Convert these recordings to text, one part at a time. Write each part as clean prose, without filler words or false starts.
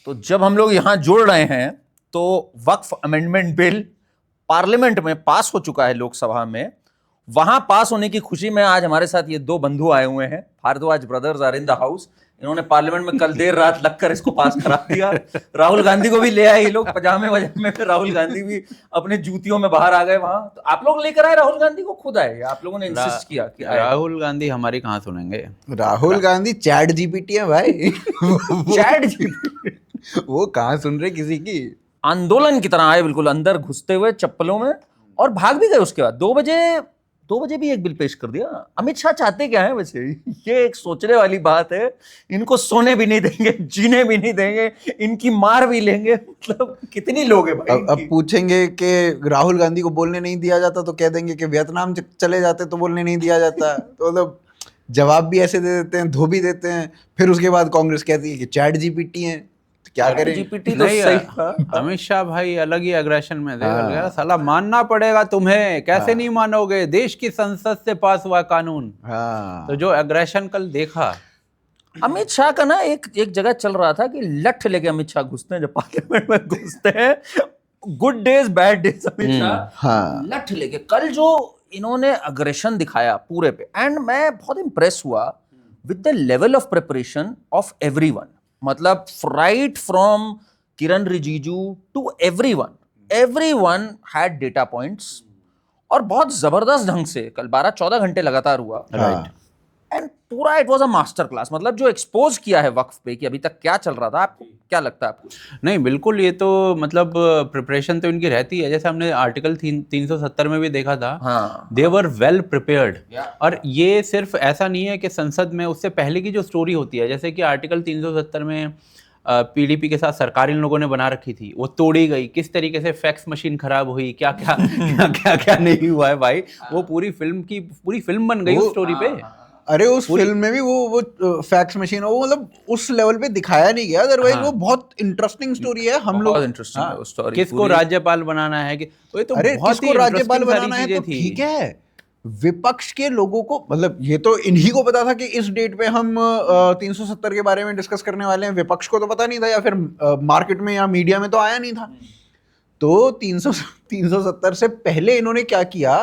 तो जब हम लोग यहाँ जुड़ रहे हैं तो वक्फ अमेंडमेंट बिल पार्लियामेंट में पास हो चुका है लोकसभा में। वहां पास होने की खुशी में आज हमारे साथ ये दो बंधु आए हुए हैं, Bhardwaj brothers are in the house. इन्होंने पार्लियामेंट में कल देर रात लगकर इसको पास करा दिया। राहुल गांधी को भी ले आए ये लोग पजामे वजामे में, राहुल गांधी भी अपने जूतियों में बाहर आ गए वहां। तो आप लोग लेकर आए राहुल गांधी को, खुद आए, आप लोगों ने इंसिस्ट किया कि आए? राहुल गांधी हमारी कहाँ सुनेंगे? राहुल गांधी चैट जीपीटी है भाई। चैट जीपीटी वो कहाँ सुन रहे किसी की। आंदोलन की तरह आए, बिल्कुल अंदर घुसते हुए चप्पलों में, और भाग भी गए। उसके बाद 2 बजे भी एक बिल पेश कर दिया। अमित शाह चाहते क्या है वैसे? ये एक सोचने वाली बात है। इनको सोने भी नहीं देंगे, जीने भी नहीं देंगे, इनकी मार भी लेंगे। मतलब कितनी लोग हैं भाई। अब पूछेंगे कि राहुल गांधी को बोलने नहीं दिया जाता तो कह देंगे कि वियतनाम चले जाते तो बोलने नहीं दिया जाता। तो मतलब जवाब भी ऐसे दे देते हैं, धो भी देते हैं। फिर उसके बाद कांग्रेस कहती है कि चैट जीपीटी है, तो क्या करें? जीपीटी तो नहीं सही यार, अमित शाह भाई अलग ही अग्रेशन में थे। यार साला मानना पड़ेगा तुम्हें, कैसे नहीं मानोगे? देश की संसद से पास हुआ कानून। हाँ, तो जो अग्रेशन कल देखा अमित शाह का ना, एक जगह चल रहा था कि लठ लेके अमित शाह घुसते हैं जब पार्लियामेंट में घुसते हैं। Good days bad days Amit Shah हाँ। लठ लेके। कल जो इन्होंने अग्रेशन दिखाया पूरे पे, एंड मैं बहुत इंप्रेस हुआ with the level of preparation of everyone. मतलब right from Kiran Rijiju to everyone had data points, और बहुत जबरदस्त ढंग से कल 12-14 घंटे लगातार हुआ। राइट। एंड पूरा it was a master class. मतलब जो एक्सपोज किया है वक्फ पे कि अभी तक क्या चल रहा था, आपको क्या लगता है? आपको नहीं, बिल्कुल, ये तो मतलब प्रिपरेशन तो इनकी रहती है। जैसे हमने आर्टिकल 370 में भी देखा था, हाँ, दे वर वेल प्रिपेयर्ड। और ये सिर्फ ऐसा नहीं है कि संसद में, उससे पहले की जो स्टोरी होती है, जैसे कि आर्टिकल 370 में पीडीपी के साथ सरकार इन लोगों ने बना रखी थी, वो तोड़ी गई। किस तरीके से फैक्स मशीन खराब हुई, क्या क्या क्या क्या नहीं हुआ है भाई। वो पूरी फिल्म बन गई उस स्टोरी पे। अरे उस फिल्म में भी वो फैक्स मशीन, वो मतलब उस लेवल पे दिखाया नहीं गया। अदरवाइज वो बहुत इंटरेस्टिंग स्टोरी है। हम लोग बहुत इंटरेस्टिंग है वो स्टोरी। किसको राज्यपाल बनाना है कि ये तो अरे बहुत किसको ही राज्यपाल interesting बनाना है सारी तो चीजें थी। ठीक है, विपक्ष के लोगों को, मतलब ये तो इन्हीं को पता था कि इस डेट पे हम 370 के बारे में डिस्कस करने वाले हैं। विपक्ष को तो पता नहीं था, या फिर मार्केट में या मीडिया में तो आया नहीं था। तो 370 से पहले इन्होंने क्या किया,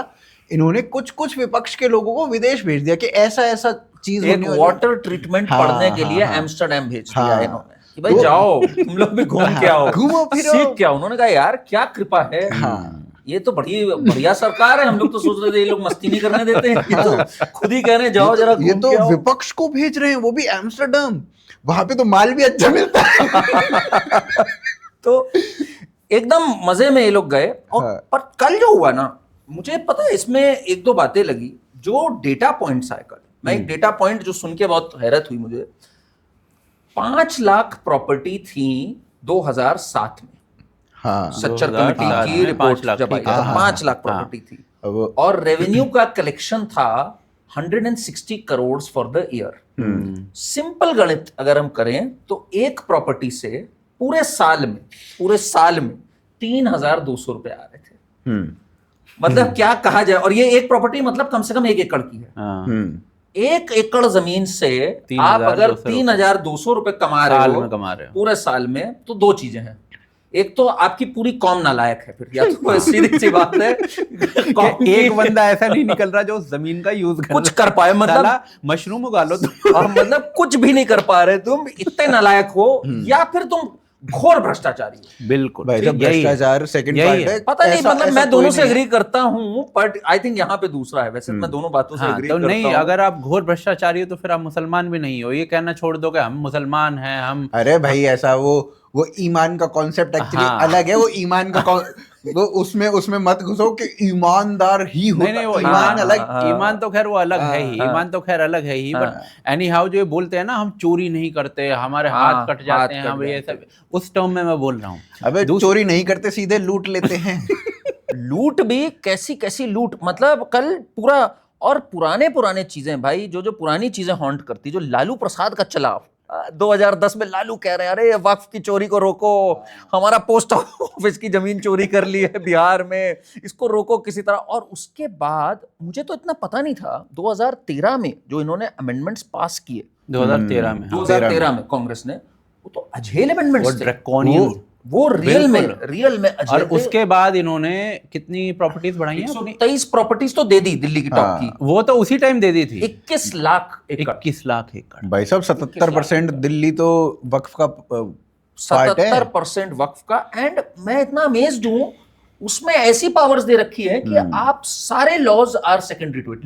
इन्होंने कुछ विपक्ष के लोगों को विदेश भेज दिया कि ऐसा ऐसा चीज एक वाटर ट्रीटमेंट पढ़ने के लिए एम्स्टरडेम भेज दिया इन्होंने कि भाई जाओ तुम लोग भी घूम के आओ, घूमो फिरो, सीख के आओ। उन्होंने कहा यार क्या कृपा है, ये तो बड़ी बढ़िया सरकार है। हम लोग तो सोच रहे थे ये लोग मस्ती नहीं करने देते हैं, ये तो खुद ही कह रहे हैं जाओ जरा घूम ये के तो आओ। विपक्ष को भेज रहे हैं, वो भी एम्स्टरडम। वहां पे तो माल भी अच्छा मिलता है। तो एकदम मजे में ये लोग गए। और पर कल जो हुआ ना, मुझे पता है इसमें 1-2 बातें लगी जो डेटा पॉइंट्स आए कल। मैं एक डेटा पॉइंट जो सुन के बहुत हैरत हुई मुझे। 5 लाख प्रॉपर्टी थी 2007 में। हाँ, सच्चर कमेटी की रिपोर्ट जब आई, 5 लाख प्रॉपर्टी थी, और रेवेन्यू का कलेक्शन था 160 crore for the year. Simple गणित अगर हम करें तो एक प्रॉपर्टी से पूरे साल में 3,200 रुपए आ रहे थे। मतलब क्या कहा जाए। और ये एक प्रॉपर्टी मतलब कम से कम 1 एकड़ की है। 1 एकड़ जमीन से आप अगर 3,200 रुपए कमा रहे हो पूरे साल में, तो 2 चीजें हैं। एक तो आपकी पूरी कौम नालायक है, फिर या तो सीधी सी बात है एक बंदा ऐसा नहीं निकल रहा जो उस जमीन का यूज कुछ कर पाए, मतलब मशरूम उगा लो तुम। और मतलब कुछ भी नहीं कर पा रहे तुम, इतने नालायक हो, या फिर तुम घोर भ्रष्टाचारी हो। बिल्कुल भाई साहब, भ्रष्टाचार सेकंड पार्ट है। पता नहीं, मतलब मैं दोनों से एग्री करता हूं, बट आई थिंक यहाँ पे दूसरा है। वैसे मैं दोनों बातों से एग्री तो करता नहीं, हूं। अगर आप घोर भ्रष्टाचारी हो तो फिर आप मुसलमान भी नहीं हो। ये कहना छोड़ दो कि हम मुसलमान हैं, हम। अरे भाई ऐसा वो ईमान का कॉन्सेप्ट एक्चुअली अलग है। वो ईमान का वो उसमें मत घुसो कि ईमानदार ही होता। नहीं, वो ईमान अलग, ईमान तो खैर वो अलग है ही, ईमान तो खैर अलग है ही। बट एनी हाउ जो ये बोलते हैं ना, हम चोरी नहीं करते, हमारे हाथ कट जाते हैं, हम ये सब, उस टर्म में मैं बोल रहा हूँ। अबे चोरी नहीं करते, सीधे लूट लेते हैं। लूट भी कैसी लूट, मतलब कल पूरा। और पुराने चीजें भाई, जो पुरानी चीजें हॉन्ट करती, जो लालू प्रसाद का चलाव 2010 में लालू कह रहे हैं अरे वक्फ की चोरी को रोको, हमारा पोस्ट ऑफिस की जमीन चोरी कर ली है बिहार में, इसको रोको किसी तरह। और उसके बाद मुझे तो इतना पता नहीं था, 2013 में जो इन्होंने अमेंडमेंट्स पास किए, 2013 में 2013 में कांग्रेस ने, वो तो अझेल अमेंडमेंट्स थे, ड्रैकोनियन, वो रियल में और उसके बाद इन्होंने कितनी प्रॉपर्टीज बढ़ाई हैं? 123 प्रॉपर्टीज तो दे दी दिल्ली की टॉप की, वो तो उसी टाइम दे दी थी। 21 लाख एकड़। 21 लाख एकड़ भाई साहब 77% दिल्ली तो वक्फ का पार्ट है। 77% वक्फ का। एंड मैं इतना अमेज्ड हूं, उसमें ऐसी पावर्स दे रखी है कि आप सारे laws are secondary to it.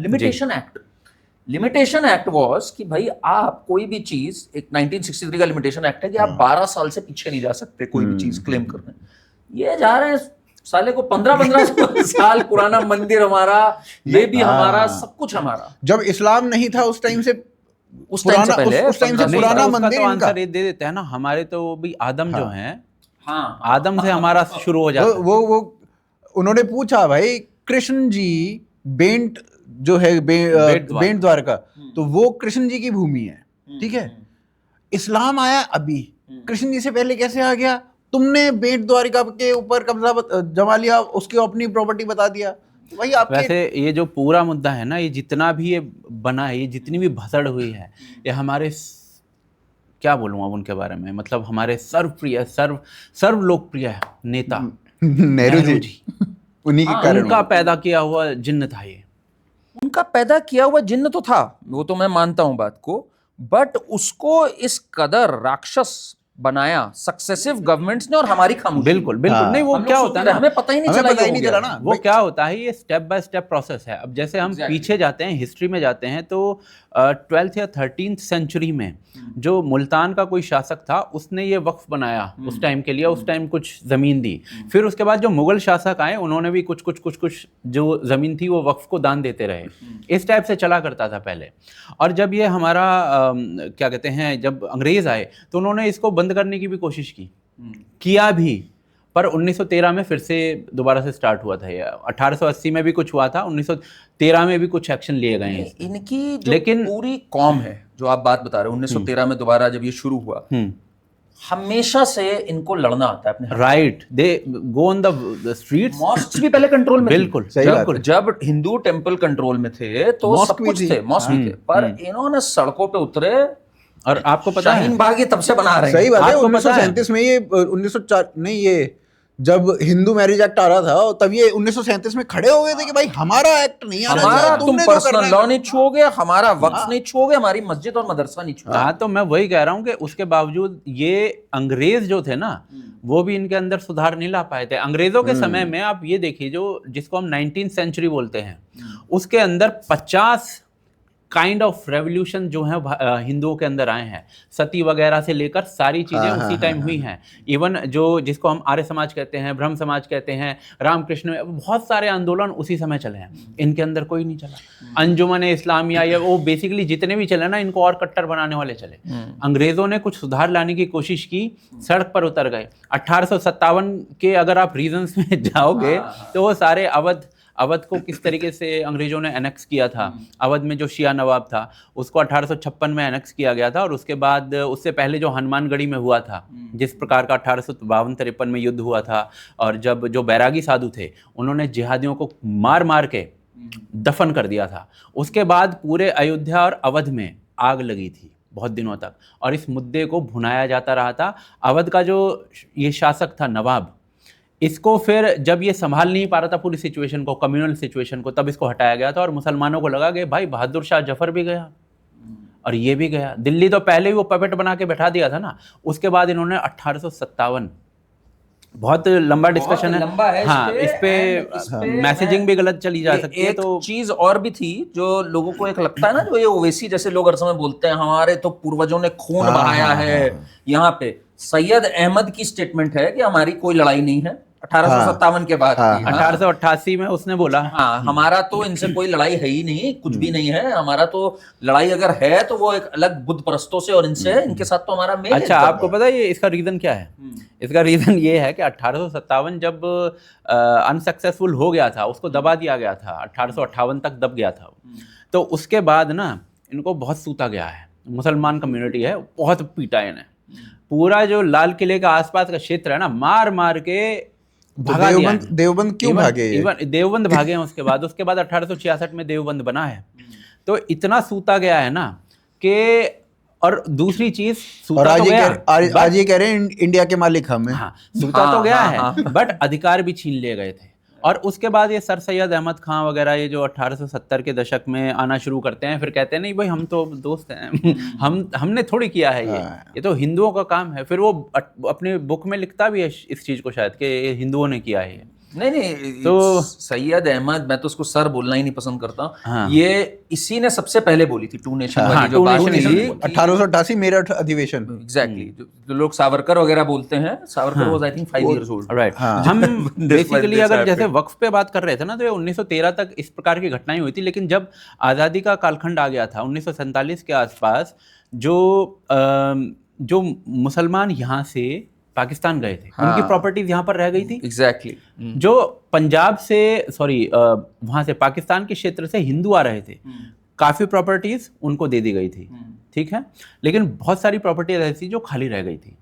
Limitation act was कि भाई आप कोई भी चीज, एक 1963 का लिमिटेशन एक्ट है कि आप 12 साल से पीछे नहीं जा सकते कोई भी चीज क्लेम करने। ये जा रहे हैं साले को 15 साल पुराना मंदिर हमारा, ये भी हमारा, सब कुछ हमारा। जब इस्लाम नहीं था उस टाइम से, उस टाइम से पहले, उस टाइम से पुराना मंदिर तो इनका। आंसर ये दे देते हैं ना, हमारे तो भी आदम जो हैं, आदम से हमारा शुरू हो जाता है। वो उन्होंने पूछा भाई कृष्ण जी बेंट जो है बेंट द्वारका, तो वो कृष्ण जी की भूमि है, ठीक है। इस्लाम आया अभी, कृष्ण जी से पहले कैसे आ गया? तुमने बेंट द्वारका के ऊपर कब्जा जमा लिया, उसकी अपनी प्रॉपर्टी बता दिया। भाई आपके वैसे ये जो पूरा मुद्दा है ना, ये जितना भी ये बना है, ये जितनी भी भसड़ हुई है, ये हमारे क्या बोलूँ अब उनके बारे में, मतलब हमारे सर्वप्रिय सर्व लोकप्रिय नेता नेहरू जी उन्हीं के कारण उनका पैदा किया हुआ जिन्न था ये। उनका पैदा किया हुआ जिन्न तो था, वो तो मैं मानता हूं बात को, बट उसको इस कदर राक्षस बनाया सक्सेसिव गवर्नमेंट्स ने और हमारी खामोशी। बिल्कुल नहीं, वो क्या होता है ना, हमें पता ही नहीं चला ना वो क्या होता है। ये स्टेप बाय स्टेप प्रोसेस है। अब जैसे हम पीछे जाते हैं, हिस्ट्री में जाते हैं, तो 12th या 13th सेंचुरी में जो मुल्तान का कोई शासक था, उसने ये वक्फ बनाया उस टाइम के लिए, उस टाइम कुछ जमीन दी। फिर उसके बाद जो मुगल शासक आए, उन्होंने भी कुछ जो जमीन थी वो वक्फ को दान देते रहे। इस टाइप से चला करता था पहले। और जब ये हमारा क्या कहते हैं, जब अंग्रेज आए तो उन्होंने इसको बंद करने की भी कोशिश किया भी, पर 1913 में फिर से दोबारा से स्टार्ट हुआ था। ये 1880 में भी कुछ हुआ था, 1913 में भी कुछ एक्शन लिए गए हैं। इनकी जो लेकिन पूरी कॉम है, जो आप बात बता रहे हो, 1913 में दोबारा जब ये शुरू हुआ, हमेशा से इनको लड़ना आता है अपने। Right, they go on the streets. Mosque भी पहले कंट्रोल में, बिल्कुल जब हिंदू टेम्पल कंट्रोल में थे तो सब कुछ थे, मॉस्क भी थे, पर इन्होंने सड़कों पे उतरे। और आपको पता है शाहीन बाग ये तब से बना रहे हैं। सही बात है। 1937 में ये 1904 नहीं, ये जब हिंदू मैरिज एक्ट आ रहा था तब ये 1937 में खड़े हो गए थे कि भाई हमारा एक्ट नहीं आना चाहिए, हमारा तुम पर्सनल लॉ नहीं छुओगे, हमारा वक्फ नहीं छुओगे, हमारी मस्जिद और मदरसा नहीं छुओगे। हाँ, तो मैं वही कह रहा हूँ कि उसके बावजूद ये अंग्रेज जो थे ना, वो भी इनके अंदर सुधार नहीं ला पाए थे। अंग्रेजों के समय में आप ये देखिए, जो जिसको हम 19th सेंचुरी बोलते हैं, उसके अंदर 50 काइंड ऑफ रेवोल्यूशन जो है हिंदुओं के अंदर आए हैं। सती वगैरह से लेकर सारी चीजें उसी टाइम हुई हैं। इवन जो जिसको हम आर्य समाज कहते हैं, ब्रह्म समाज कहते हैं, रामकृष्ण, बहुत सारे आंदोलन उसी समय चले हैं। इनके अंदर कोई नहीं चला। अंजुमन इस्लामिया या वो बेसिकली जितने भी चले ना, इनको और कट्टर बनाने वाले चले। अंग्रेजों ने कुछ सुधार लाने की कोशिश की, सड़क पर उतर गए। 1857 के अगर आप रीजंस में जाओगे तो वो सारे अवध को किस तरीके से अंग्रेजों ने एनेक्स किया था। अवध में जो शिया नवाब था उसको 1856 में एनेक्स किया गया था। और उसके बाद उससे पहले जो हनुमानगढ़ी में हुआ था, जिस प्रकार का 1852-53 में युद्ध हुआ था, और जब जो बैरागी साधु थे उन्होंने जिहादियों को मार मार के दफन कर दिया था। उसके बाद पूरे अयोध्या और अवध में आग लगी थी बहुत दिनों तक, और इस मुद्दे को भुनाया जाता रहा था। अवध का जो ये शासक था नवाब, इसको फिर जब ये संभाल नहीं पा रहा था पूरी सिचुएशन को, कम्युनल सिचुएशन को, तब इसको हटाया गया था। और मुसलमानों को लगा कि भाई बहादुर शाह जफर भी गया और ये भी गया। दिल्ली तो पहले ही वो पपेट बना के बैठा दिया था ना। उसके बाद इन्होंने 1857, बहुत लंबा डिस्कशन है, हाँ, इस पे मैसेजिंग भी गलत चली जा सकती है। तो चीज और भी थी जो लोगों को एक लगता है ना, जो ये ओवैसी जैसे लोग हर समय बोलते हैं हमारे तो पूर्वजों ने खून बहाया है। यहाँ पे सैयद अहमद की स्टेटमेंट है कि हमारी कोई लड़ाई नहीं है 1857 के बाद। 1888 में उसने बोला, हाँ, हमारा तो इनसे कोई लड़ाई है ही नहीं, कुछ भी नहीं है। हमारा तो लड़ाई अगर है तो वो एक अलग बुद्ध परस्तों से और इनसे है, इनके साथ तो हमारा मेल। अच्छा, आपको पता है ये इसका रीजन क्या है? इसका रीजन ये है कि 1857 जब अनसक्सेसफुल हो गया था, उसको दबा दिया गया था, 1858 तक दब गया था। तो उसके बाद ना इनको बहुत सूता गया है। मुसलमान कम्युनिटी है, बहुत पीटा इन्हें। पूरा जो लाल किले का आसपास का क्षेत्र है ना, मार मार के भगा दिया। देवबंद क्यों भागे? इवन देवबंद भागे हैं उसके बाद 1866 में देवबंद बना है। तो इतना सूता गया है ना कि और दूसरी चीज और सूता आज तो ये गया, आज ये कह रहे हैं इंडिया के मालिक हम हैं। हाँ सूता तो हाँ, गया हाँ, है, बट अधिकार भी छीन लिए गए थे। और उसके बाद ये सर सैयद अहमद खां वगैरह ये जो 1870 के दशक में आना शुरू करते हैं, फिर कहते हैं नहीं भाई हम तो दोस्त हैं हमने थोड़ी किया है ये तो हिंदुओं का काम है। फिर वो अपने बुक में लिखता भी है इस चीज को शायद कि ये हिंदुओं ने किया है। नहीं तो सैयद अहमद, मैं तो उसको सर बोलना ही नहीं पसंद करता। हाँ। ये इसी ने सबसे पहले बोली थी टू नेशन हाँ, वाली जो टू बात नेशन थी। 1888 मेरठ अधिवेशन। एग्जैक्टली, जो लोग सावरकर वगैरह बोलते हैं, Savarkar was I think 5 years old. Right. हम बेसिकली अगर जैसे वक्फ पे बात कर रहे थे ना, तो ये 1913 तक इस प्रकार की घटनाएं हुई थी। लेकिन जब आज़ादी का कालखंड आ गया था 1947 के आसपास, जो मुसलमान यहाँ से पाकिस्तान गए थे, उनकी प्रॉपर्टीज यहाँ पर रह गई थी। एग्जैक्टली। जो पंजाब से वहाँ से पाकिस्तान के क्षेत्र से हिंदू आ रहे थे, काफ़ी प्रॉपर्टीज उनको दे दी गई थी, ठीक है। लेकिन बहुत सारी प्रॉपर्टीज ऐसी जो खाली रह गई थी,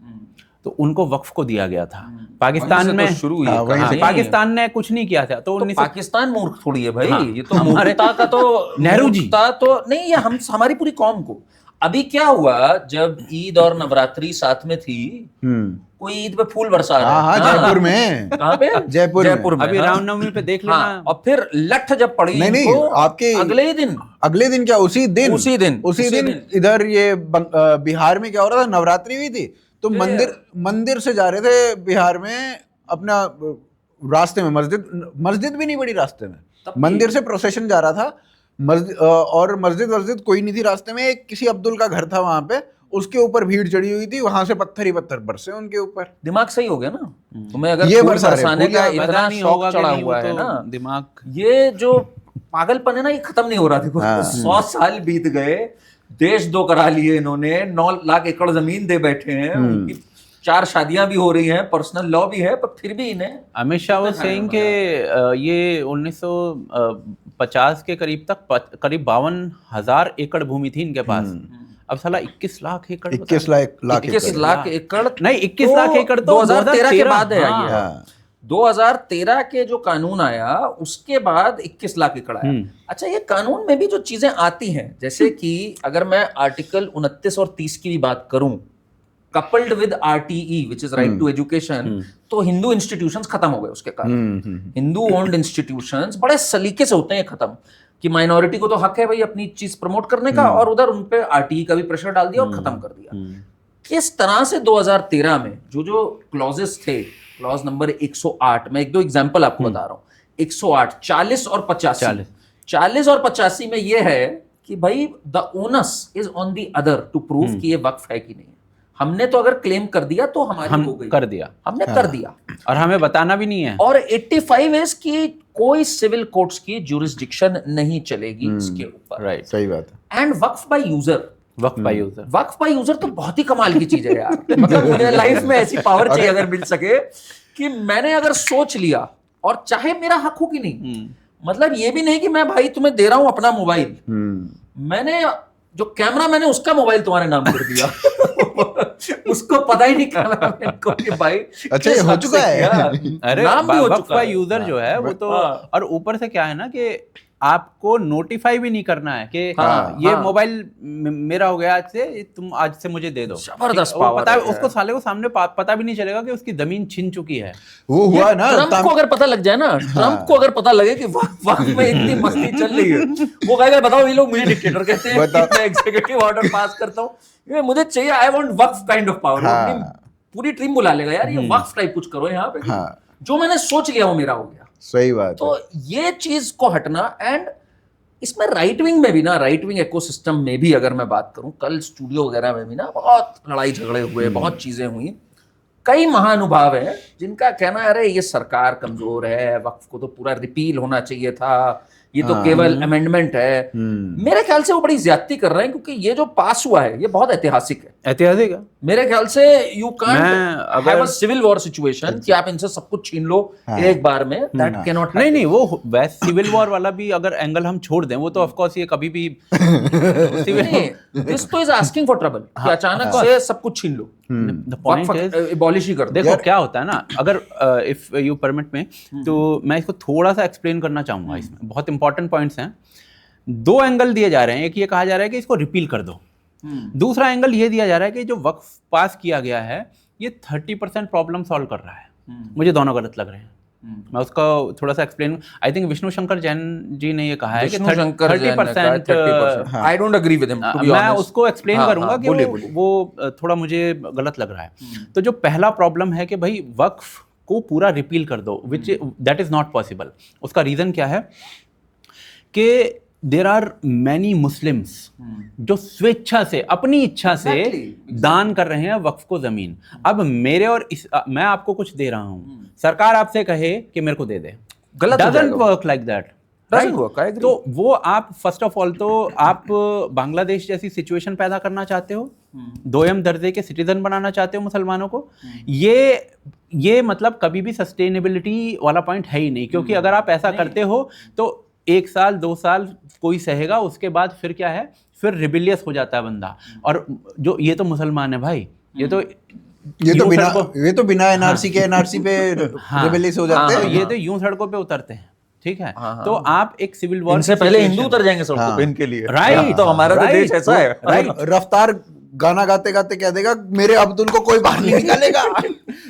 तो उनको वक्फ को दिया गया था। पाकिस्तान में शुरू हुई पाकिस्तान ने कुछ नहीं किया था। तो पाकिस्तान मूर्ख थोड़ी है भाई। हाँ, ये तो मूर्खता का तो नेहरू जी तो नहीं, ये हमारी पूरी कौम को। अभी क्या हुआ, जब ईद और नवरात्रि साथ में थी, कोई ईद पे फूल बरसा रहा है। हाँ, जयपुर में। कहाँ पे? जयपुर में। अभी रामनवमी पे देख लेना। हाँ, और फिर लठ जब पड़ी नहीं आपके अगले दिन क्या, उसी दिन इधर ये बिहार में क्या हो रहा था, नवरात्रि हुई थी, तो मंदिर से जा रहे थे बिहार में, अपना रास्ते में मस्जिद भी नहीं पड़ी रास्ते में, मंदिर से प्रोसेशन जा रहा था, और मस्जिद कोई नहीं थी रास्ते में। एक किसी अब्दुल का घर था वहां पे, उसके ऊपर भीड़ चढ़ी हुई थी, वहां से पत्थर ही पत्थर बरसे उनके ऊपर। दिमाग सही हो गया ना तुम्हें, अगर ये बरसाने का इतना शौक चढ़ा हुआ है ना, दिमाग, ये जो पागलपन है ना, ये खत्म नहीं हो रहा। देखो 100 साल बीत गए, देश दो करा लिए इन्होंने, 9 लाख एकड़ जमीन दे बैठे हैं, उनकी 4 शादियां भी हो रही हैं, पर्सनल लॉ भी है, पर फिर भी इन्हें अमित शाह वाज सेइंग कि ये 1950 के करीब तक करीब 52,000 एकड़ भूमि थी इनके पास। अब साला 21 लाख एकड़, 21 लाख एकड़ नहीं, 21 लाख एकड़ तो 2013 के बाद है। 2013 के जो कानून आया उसके बाद 21 लाख एकड़ आया। अच्छा, ये कानून में भी जो चीजें आती हैं, जैसे कि अगर मैं आर्टिकल 29 और 30 की भी बात करूं, coupled with RTE which is right to education, तो हिंदू इंस्टीट्यूशंस खत्म हो गए उसके कारण। हिंदू ओन्ड इंस्टीट्यूशंस बड़े सलीके से होते हैं खत्म, कि माइनॉरिटी को तो हक है भाई अपनी चीज प्रमोट करने का, और उधर उन पे RTE का भी प्रेशर डाल दिया और खत्म कर दिया। किस तरह से 2013 में जो क्लॉजेस थे, क्लॉज नंबर 108, मैं 1-2 एग्जांपल आपको बता रहा हूँ। 108, 40 और 85, 40 और 85 में ये है कि भाई the onus is on the other to prove कि ये वक्फ है कि नहीं। हमने तो अगर क्लेम कर दिया तो हमारी हो गई, कर दिया, हमने कर दिया, और हमें बताना भी नहीं है। और 85 इज की कोई सिविल कोर्ट्स की ज्यूरिसडिक्शन नहीं चलेगी इसके ऊपर। राइट, सही बात है। And Waqf by user, Waqf by user तो बहुत ही कमाल की चीज है यार। मतलब मुझे लाइफ में ऐसी पावर चाहिए अगर मिल सके, कि मैंने अगर सोच लिया, और चाहे मेरा हक हो कि नहीं, मतलब ये भी नहीं कि मैं भाई तुम्हें दे रहा हूं अपना मोबाइल, मैंने जो कैमरा मैंने उसका मोबाइल तुम्हारे नाम कर दिया उसको पता ही नहीं कैमरामैन को कि भाई अच्छा ये हो चुका है। अरे वक्फ बाय यूजर जो है वो तो, और ऊपर से क्या है ना कि आपको नोटिफाई भी नहीं करना है कि ये मोबाइल मेरा हो गया आज से, तुम आज से मुझे दे दो। जबरदस्त पावर पता है उसको, साले को सामने पता भी नहीं चलेगा कि उसकी जमीन छीन चुकी है। वो हुआ ना, ट्रम्प को अगर पता लग जाए ना, ट्रम्प को अगर पता लगे कि वक्त में इतनी मस्ती चल रही है, वो कहेगा बताओ ये लोग मुझे डिक्टेटर कहते हैं, मैं एग्जीक्यूटिव ऑर्डर पास करता हूँ, मुझे चाहिए, I want Waqf kind of power. पूरी टीम बुला लेगा यार, ये वक्फ टाइप कुछ करो यहाँ पे, जो मैंने सोच लिया वो मेरा हो गया। सही बात तो ये चीज को हटना, एंड इसमें राइट विंग में भी ना, राइट विंग इकोसिस्टम में भी अगर मैं बात करूं, कल स्टूडियो वगैरह में भी ना बहुत लड़ाई झगड़े हुए, बहुत चीजें हुई। कई महानुभाव हैं जिनका कहना है अरे ये सरकार कमजोर है, वक्फ को तो पूरा रिपील होना चाहिए था, ये तो केवल अमेंडमेंट है। मेरे ख्याल से वो बड़ी ज्यादती कर रहे हैं, क्योंकि ये जो पास हुआ है ये बहुत ऐतिहासिक है। ऐतिहासिक है मेरे ख्याल से you can't have a civil war situation कि आप इनसे सब कुछ छीन लो एक बार में, दैट कैन नॉट। नहीं, वो वैसे सिविल वॉर वाला भी अगर एंगल हम छोड़ दें, वो तो ऑफ कोर्स ये कभी भी दिस तो इज आस्किंग फॉर ट्रबल, कि अचानक से सब कुछ छीन लो, द पॉइंट इज एबॉलिश ही कर दो। देखो क्या होता है ना, अगर इफ यू परमिट में, तो मैं इसको थोड़ा सा एक्सप्लेन करना चाहूंगा। इसमें बहुत इंपॉर्टेंट पॉइंट्स हैं। 2 एंगल दिए जा रहे हैं। एक ये कहा जा रहा है कि इसको रिपील कर दो, दूसरा एंगल ये दिया जा रहा है कि जो वक्फ पास किया गया है ये 30% प्रॉब्लम सॉल्व कर रहा है। मुझे दोनों गलत लग रहे हैं। मैं उसका थोड़ा सा explain, I think Vishnu Shankar Jain ji ने ये कहा है कि 30%, I don't agree with him, मैं उसको एक्सप्लेन करूंगा कि वो थोड़ा मुझे गलत लग रहा है। तो जो पहला प्रॉब्लम है कि भाई वक्फ को पूरा रिपील कर दो, which that is not possible. उसका रीजन क्या है कि देर आर मैनी मुस्लिम्स जो स्वेच्छा से, अपनी इच्छा से दान कर रहे हैं वक्फ को जमीन। अब मेरे और मैं आपको कुछ दे रहा हूं, सरकार आपसे कहे कि मेरे को दे दे, doesn't work like that, right? तो वो आप फर्स्ट ऑफ ऑल तो आप बांग्लादेश जैसी सिचुएशन पैदा करना चाहते हो, दोयम दर्जे के सिटीजन बनाना चाहते हो मुसलमानों को। ये मतलब कभी भी सस्टेनेबिलिटी वाला पॉइंट है ही नहीं, क्योंकि अगर आप ऐसा करते हो तो 1 साल 2 साल कोई सहेगा, उसके बाद फिर क्या है, फिर रिबिलियस हो जाता है बंदा। और जो ये तो मुसलमान है भाई, ये तो बिना एनआरसी के एनआरसी पे रिबिलियस हो जाते हैं, ये तो यूं सड़कों पे उतरते हैं, ठीक है? तो आप एक सिविल वॉर से पहले हिंदू उतर जाएंगे सड़कों पे इनके लिए, राइट? तो हमारा तो देश ऐसा है, राइट? रफ्तार गाना गाते गाते कह देगा मेरे अब्दुल को कोई बाहर नहीं निकालेगा।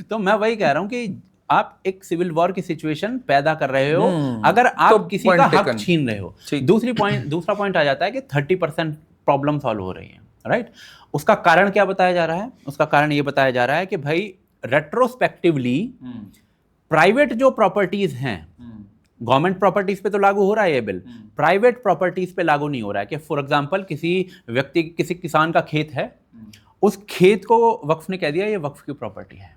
तो मैं वही कह रहा हूं कि आप एक सिविल वॉर की सिचुएशन पैदा कर रहे हो अगर आप तो किसी का हक छीन रहे हो। दूसरा पॉइंट आ जाता है कि 30% प्रॉब्लम सॉल्व हो रही है, राइट? उसका कारण क्या बताया जा रहा है? उसका कारण ये बताया जा रहा है कि भाई रेट्रोस्पेक्टिवली प्राइवेट जो प्रॉपर्टीज हैं, गवर्नमेंट प्रॉपर्टीज पे तो लागू हो रहा है ये बिल, प्राइवेट प्रॉपर्टीज पे लागू नहीं हो रहा है। कि फॉर एग्जांपल किसी व्यक्ति, किसी किसान का खेत है, उस खेत को वक्फ ने कह दिया ये वक्फ की प्रॉपर्टी है,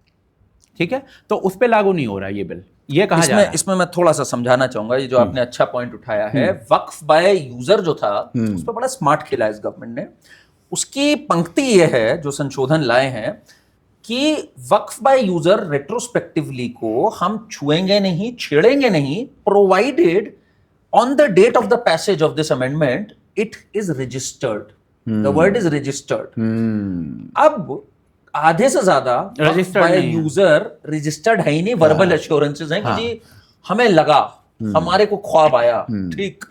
ठीक है? तो उस पे लागू नहीं हो रहा है ये बिल, ये कहा जा रहा है। इसमें मैं थोड़ा सा समझाना चाहूंगा, ये जो आपने अच्छा पॉइंट उठाया है, वक्फ बाय यूजर जो था उस पर बड़ा स्मार्ट खेला इस गवर्नमेंट ने। उसकी पंक्ति ये है जो संशोधन लाए हैं कि वक्फ बाय यूजर रेट्रोस्पेक्टिवली को हम छुएंगे नहीं, छेड़ेंगे नहीं, provided on the date of the passage of this amendment it is registered. The word is registered. अब आधे से ज्यादा रजिस्टर्ड यूजर रजिस्टर्ड है ही नहीं, वर्बल एश्योरेंसेस हैं कि जी हमें लगा, हमारे को ख्वाब आया, ठीक,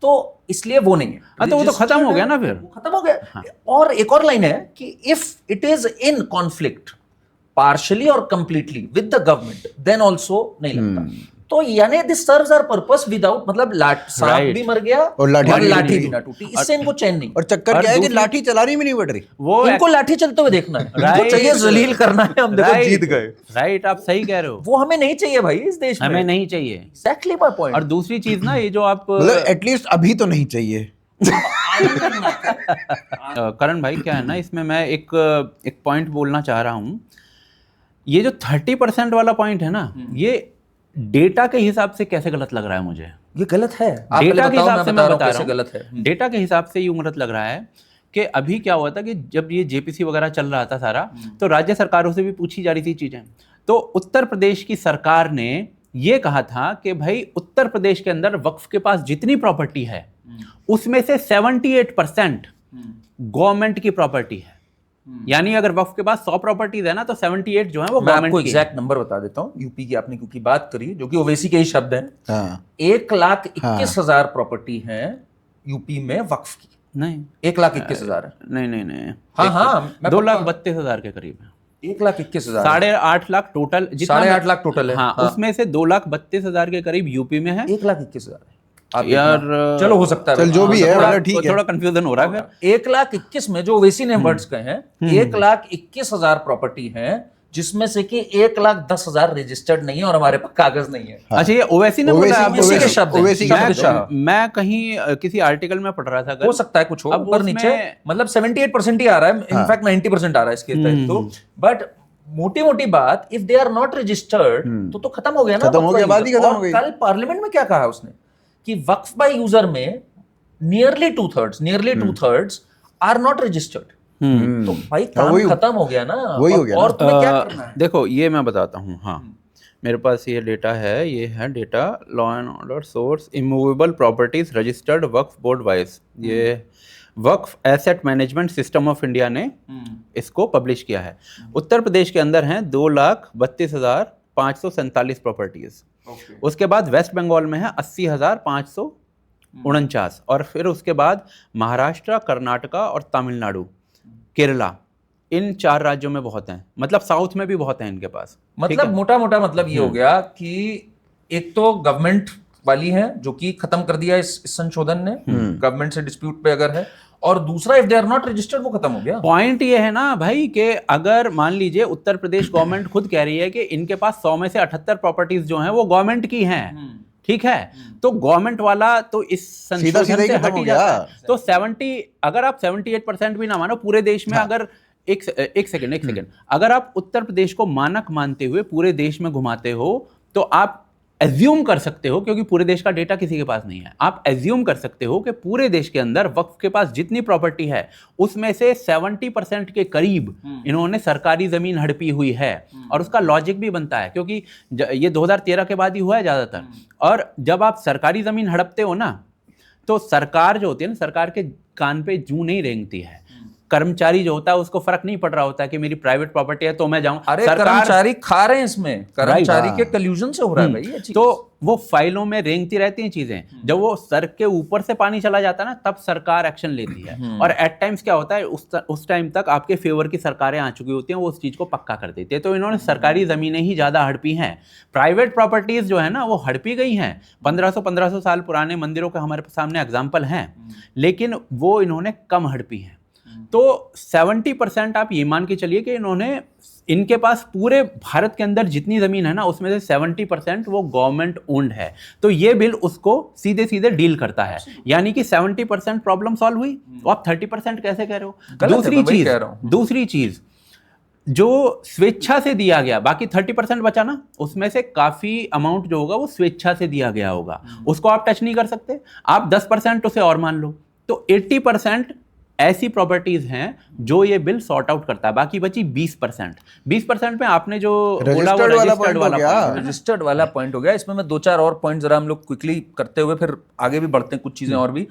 तो इसलिए वो नहीं है। तो वो तो खत्म हो गया ना, फिर खत्म हो गया। और एक और लाइन है कि if it is in conflict partially और completely with the government then also नहीं लगता। तो यानी this serves our purpose without, मतलब सांप भी मर गया और लाठी भी ना टूटी, इससे इनको चैन नहीं। और चक्कर क्या है कि लाठी चलानी भी नहीं पड़ रही, वो इनको लाठी चलते हुए देखना है, इनको चाहिए जलील करना है, हम देखो जीत गए। राइट, आप सही कह रहे हो, वो हमें नहीं चाहिए भाई इस देश में, हमें नहीं चाहिए। Exactly my point. और दूसरी चीज ना, ये जो आप मतलब एटलीस्ट अभी तो नहीं चाहिए। करण भाई क्या है ना, इसमें मैं एक पॉइंट बोलना चाह रहा हूं। ये जो 30% वाला पॉइंट है ना, ये डेटा के हिसाब से कैसे गलत लग रहा है मुझे? ये गलत है, डेटा के हिसाब से मैं बता रहा हूं, गलत है। डेटा के हिसाब से यूं गलत लग रहा है कि अभी क्या हुआ था कि जब ये जेपीसी वगैरह चल रहा था सारा, तो राज्य सरकारों से भी पूछी जा रही थी चीजें। तो उत्तर प्रदेश की सरकार ने ये कहा था कि भाई उत्तर प्रदेश के अंदर वक्फ के पास जितनी प्रॉपर्टी है उसमें से 78% गवर्नमेंट की प्रॉपर्टी है। यानी अगर वक्फ के पास 100 प्रॉपर्टीज है ना, तो 78 जो है वो गवर्नमेंट की। मैं आपको एग्जैक्ट नंबर बता देता हूं। यूपी की आपने क्योंकि बात करी, जो कि ओवैसी के ही शब्द हैं, 1,21,000 प्रॉपर्टी है यूपी में वक्फ की। नहीं, 1,21,000 है। नहीं, हाँ, 2,32,000 के करीब है। 1,21,000, 8.5 लाख टोटल, 8.5 लाख टोटल है। हाँ, उसमें से 2,32,000 के करीब यूपी में है। 1,21,000 यार चलो हो सकता है, चल जो भी है ठीक है, थोड़ा कंफ्यूजन हो रहा है। 1,21,000 में जो ओवैसी ने वर्ड्स कहे हैं, 1,21,000 प्रॉपर्टी है, जिसमें से कि 1,10,000 रजिस्टर्ड नहीं है और हमारे पास कागज नहीं है। अच्छा, ये ओवैसी ने बोला, ओवैसी के शब्द। मैं कहीं किसी आर्टिकल में पढ़ रहा था, हो सकता है कुछ हो, ऊपर नीचे, मतलब 78% ही आ रहा है, इनफैक्ट 90% आ रहा है इसके तहत। तो बट मोटी मोटी बात, if they are not registered तो खत्म हो गया ना, खत्म हो गया, बात ही खत्म हो गई। कल पार्लियामेंट में क्या कहा उसने कि वक्फ बाय यूजर में nearly two thirds are not registered. तो भाई काम खत्म हो गया ना, वही हो गया। और तुम्हें क्या करना है? देखो ये मैं बताता हूँ। हाँ, मेरे पास ये डेटा है, ये है data law and order source immovable properties registered Waqf board wise. ये Waqf asset management system of India ने इसको पब्लिश किया है। उत्तर प्रदेश के अंदर हैं 2,32,547 प्रॉपर्टीज। उसके बाद वेस्ट बंगाल में है 80,549, और फिर उसके बाद महाराष्ट्र, कर्नाटका और तमिलनाडु केरला, इन 4 राज्यों में बहुत हैं, मतलब साउथ में भी बहुत हैं इनके पास। मतलब मोटा मोटा मतलब ये हो गया कि एक तो गवर्नमेंट वाली है जो कि खत्म कर दिया इस संशोधन ने, गवर्नमेंट से डिस्प्यूट पे अगर है, और दूसरा if they are not registered वो खत्म हो गया। पॉइंट ये है ना भाई कि अगर मान लीजिए उत्तर प्रदेश गवर्नमेंट खुद कह रही है कि इनके पास 100 में से 78 प्रॉपर्टीज जो हैं वो गवर्नमेंट की हैं, ठीक है, तो गवर्नमेंट वाला तो इस संशोधन से हट ही जाता है। तो 70, अगर आप 78% भी ना मानो पूरे देश में, अगर एक सेकंड, अगर आप उत्तर प्रदेश को मानक मानते हुए पूरे देश में घुमाते हो तो आप एज्यूम कर सकते हो, क्योंकि पूरे देश का डेटा किसी के पास नहीं है, आप एज्यूम कर सकते हो कि पूरे देश के अंदर वक्फ के पास जितनी प्रॉपर्टी है उसमें से 70% के करीब इन्होंने सरकारी जमीन हड़पी हुई है। और उसका लॉजिक भी बनता है, क्योंकि ये 2013 के बाद ही हुआ है ज्यादातर। और जब आप सरकारी जमीन हड़पते हो ना, तो सरकार जो होती है ना, सरकार के कान पे जूं नहीं रेंगती है। कर्मचारी जो होता है उसको फर्क नहीं पड़ रहा होता है कि मेरी प्राइवेट प्रॉपर्टी है तो मैं जाऊं। अरे कर्मचारी खा रहे हैं इसमें, कर्मचारी के कल्यूजन से हो रहा है भाई ये चीज। तो वो फाइलों में रेंगती रहती हैं चीजें, जब वो सर के ऊपर से पानी चला जाता है ना, तब सरकार एक्शन लेती है। और एट टाइम्स क्या होता है, उस टाइम तक आपके फेवर की सरकारें आ चुकी होती हैं, वो उस चीज को पक्का कर देती है। तो इन्होंने सरकारी जमीनें ही ज्यादा हड़पी हैं, प्राइवेट प्रॉपर्टीज जो है ना वो हड़पी गई हैं। 1500 साल पुराने मंदिरों के हमारे सामने एग्जाम्पल हैं, लेकिन वो इन्होंने कम हड़पी हैं। तो 70% आप ये मान के चलिए कि इनके पास पूरे भारत के अंदर जितनी जमीन है ना उसमें से 70% वो गवर्नमेंट ओन्ड है। तो ये बिल उसको सीधे सीधे डील करता है, यानी कि 70% प्रॉब्लम सॉल्व हुई। तो आप 30% कैसे कह रहे हो? दूसरी चीज जो स्वेच्छा से दिया गया, बाकी 30% बचा ना, उसमें से काफी अमाउंट जो होगा वो स्वेच्छा से दिया गया होगा, उसको आप टच नहीं कर सकते। आप 10% उसे और मान लो, तो 80% ऐसी प्रॉपर्टीज हैं जो ये बिल सॉर्ट आउट करता है। बाकी बची 20% में आपने जो बोला वो रजिस्टर्ड वाला पॉइंट हो गया। इसमें मैं 2-4 और पॉइंट जरा हम लोग क्विकली करते हुए फिर आगे भी बढ़ते हैं, कुछ चीजें और भी।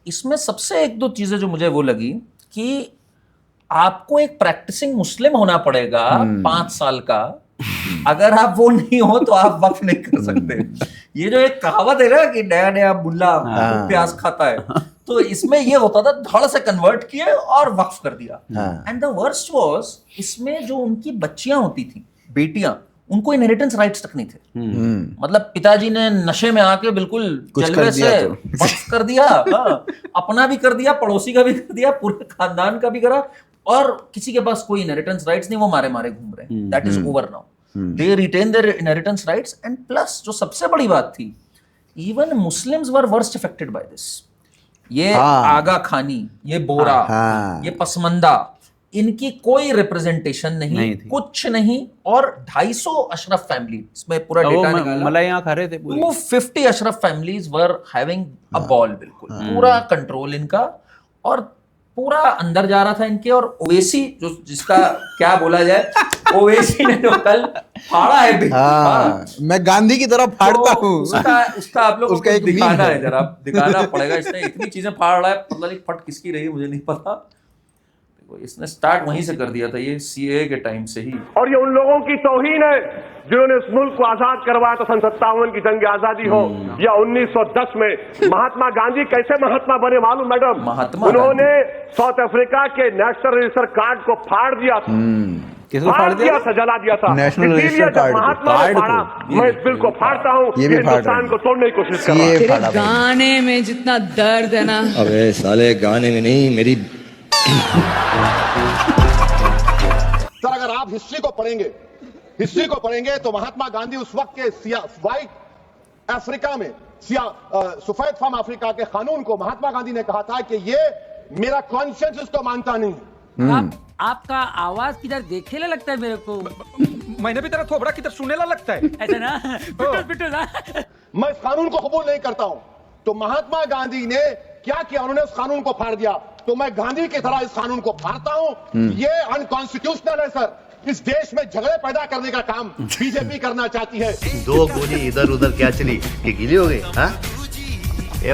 इसमें सबसे 1-2 चीजें जो मुझे वो लगी कि आपको एक प्रैक्टिसिंग मुस्लिम होना पड़ेगा 5 साल का, अगर आप वो नहीं हो तो आप वक्फ नहीं कर सकते। ये जो एक कहावत है ना कि नया नया मुल्ला प्याज खाता है, तो इसमें ये होता था, धड़ से कन्वर्ट किए और वक्फ कर दिया। एंड द वर्स्ट वाज, इसमें जो उनकी बच्चियां होती थी, बेटियां, उनको इनहेरिटेंस राइट्स तक नहीं थे। मतलब पिताजी ने नशे में आके बिल्कुल जलवे से वक्फ कर दिया, अपना भी कर दिया, पड़ोसी का भी कर दिया, पूरे खानदान का भी करा, और किसी के पास कोई इनहेरिटेंस राइट्स नहीं, वो मारे मारे घूम रहे हैं। That is over now, they retain their inheritance rights. And plus जो सबसे बड़ी बात थी, even Muslims were worst affected by this. ये आगा खानी, ये बोरा, ये पसमंदा, इनकी कोई रिप्रेजेंटेशन नहीं कुछ नहीं। और 250 अशरफ फैमिली, इसमें पूरा डेटा निकाला, मलाइयां खा रहे थे, 250 Ashraf families were having a ball, बिल्कुल पूरा कंट्रोल इनका, और पूरा अंदर जा रहा था इनके। और ओवैसी जो, जिसका क्या बोला जाए, ओवैसी ने जो कल फाड़ा है, मैं गांधी की तरह फाड़ता हूँ, उसका आप लोग को दिखाना है, जरा दिखाना पड़ेगा। इसने इतनी चीजें फाड़ रहा है, पता नहीं फट किसकी रही मुझे नहीं पता। इसने स्टार्ट वहीं से कर दिया था, ये सीएए के टाइम से ही। और ये उन लोगों की तौहीन है जिन्होंने इस मुल्क को आजाद करवाया था। 57 की जंग आजादी हो या 1910 में, महात्मा गांधी कैसे महात्मा बने मालूम मैडम? उन्होंने साउथ अफ्रीका के नेशनल रजिस्टर कार्ड को फाड़ दिया था, फाड़ दिया था, जला दिया था। इसीलिए जब महात्मा ने फाड़ा, मैं इस बिल को फाड़ता हूँ, हिंदुस्तान को तोड़ने की कोशिश कर रहा हूँ। गाने में जितना दर्द है ना, अबे साले गाने में नहीं, मेरी सर अगर आप हिस्ट्री को पढ़ेंगे तो महात्मा गांधी उस वक्त के व्हाइट अफ्रीका में, सफेद फार्म अफ्रीका के कानून को महात्मा गांधी ने कहा था कि ये मेरा कॉन्शियंस इसको मानता नहीं। आपका आवाज किधर देखेला लगता है मेरे को, मैंने भी तेरा थोबड़ा किधर सुनेला लगता है, ऐसा ना? पिटो ना। मैं इस कानून को कबूल नहीं करता हूं। तो महात्मा गांधी ने क्या किया, उन्होंने उस कानून को फाड़ दिया। तो मैं गांधी की तरह इस कानून को फाड़ता हूं। ये अनकॉन्स्टिट्यूशनल है सर। इस देश में झगड़े पैदा करने का काम बीजेपी करना चाहती है। 2 गोली इधर उधर क्या चली कि गिली हो गई? ये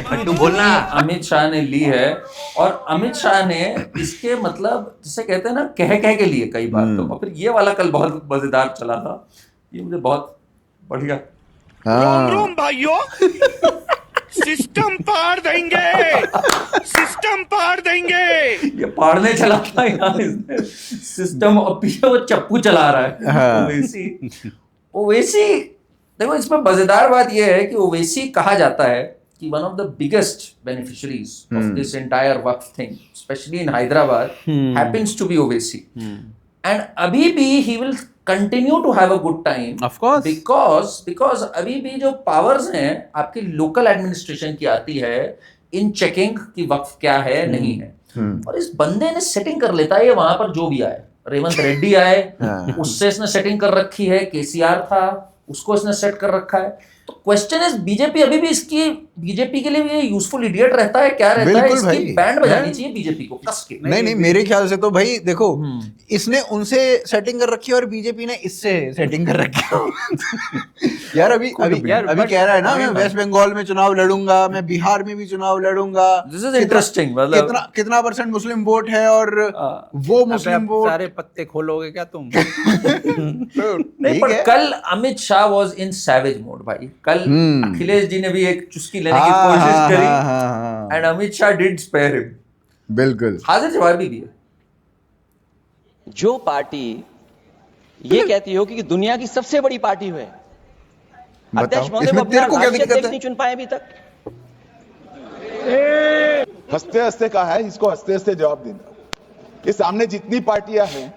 फट्टू बोलना। अमित शाह ने ली है, और अमित शाह ने इसके मतलब जिसे कहते हैं ना, कह के लिए कई बार। तो और फिर ये वाला कल बहुत मजेदार चला था, ये मुझे बहुत बढ़िया। भाइयों सिस्टम पार देंगे, सिस्टम पार देंगे। ये पाड़ने चला था यार इसने सिस्टम, और पीछे वो चप्पू चला रहा है। हाँ। ओवैसी देखो, इसमें मजेदार बात ये है कि ओवैसी कहा जाता है कि one of the biggest beneficiaries of this entire waqf thing, especially in Hyderabad, happens to be Owaisi, and अभी भी he will continue to have a good time, Of course. Because अभी भी जो पावर्स हैं आपकी लोकल एडमिनिस्ट्रेशन की आती है इन चेकिंग कि वक्फ क्या है नहीं है, और इस बंदे ने सेटिंग कर लेता है। ये वहां पर जो भी आए, रेवंत रेड्डी आए उससे इसने सेटिंग कर रखी है, केसीआर था उसको इसने सेट कर रखा है। तो क्वेश्चन इज बीजेपी अभी भी इसकी, बीजेपी के लिए भी ये यूजफुल इडियट रहता है, क्या रहता है, बिल्कुल इसकी भाई। बैंड बजानी चाहिए बीजेपी को कस के। नहीं, मेरे ख्याल से तो भाई देखो, इसने उनसे सेटिंग कर रखी है और बीजेपी ने इससे सेटिंग कर रखी है। यार अभी कह रहा है ना, मैं वेस्ट बंगाल में चुनाव लड़ूंगा, मैं बिहार में भी चुनाव लड़ूंगा। दिस इज इंटरेस्टिंग, मतलब कितना % मुस्लिम वोट है और वो मुस्लिम वोट सारे पत्ते खोलोगे क्या तुम? नहीं, पर कल Amit Shah was in savage mode भाई। कल अखिलेश जी ने भी एक चुस्की लेने की कोशिश करी, and Amit Shah did spare him. बिल्कुल हाजिर जवाबी भी है। जो पार्टी ये कहती हो कि दुनिया की सबसे बड़ी पार्टी है, अध्यक्ष महोदय इसमें वो तेरे को अपना क्या राष्ट्रीय दिक्कत अध्यक्ष है? नहीं चुन पाए अभी तक। हंसते हंसते कहा है, इसको हंसते हंसते जवाब देना। ये सामने जितनी पार्टियां हैं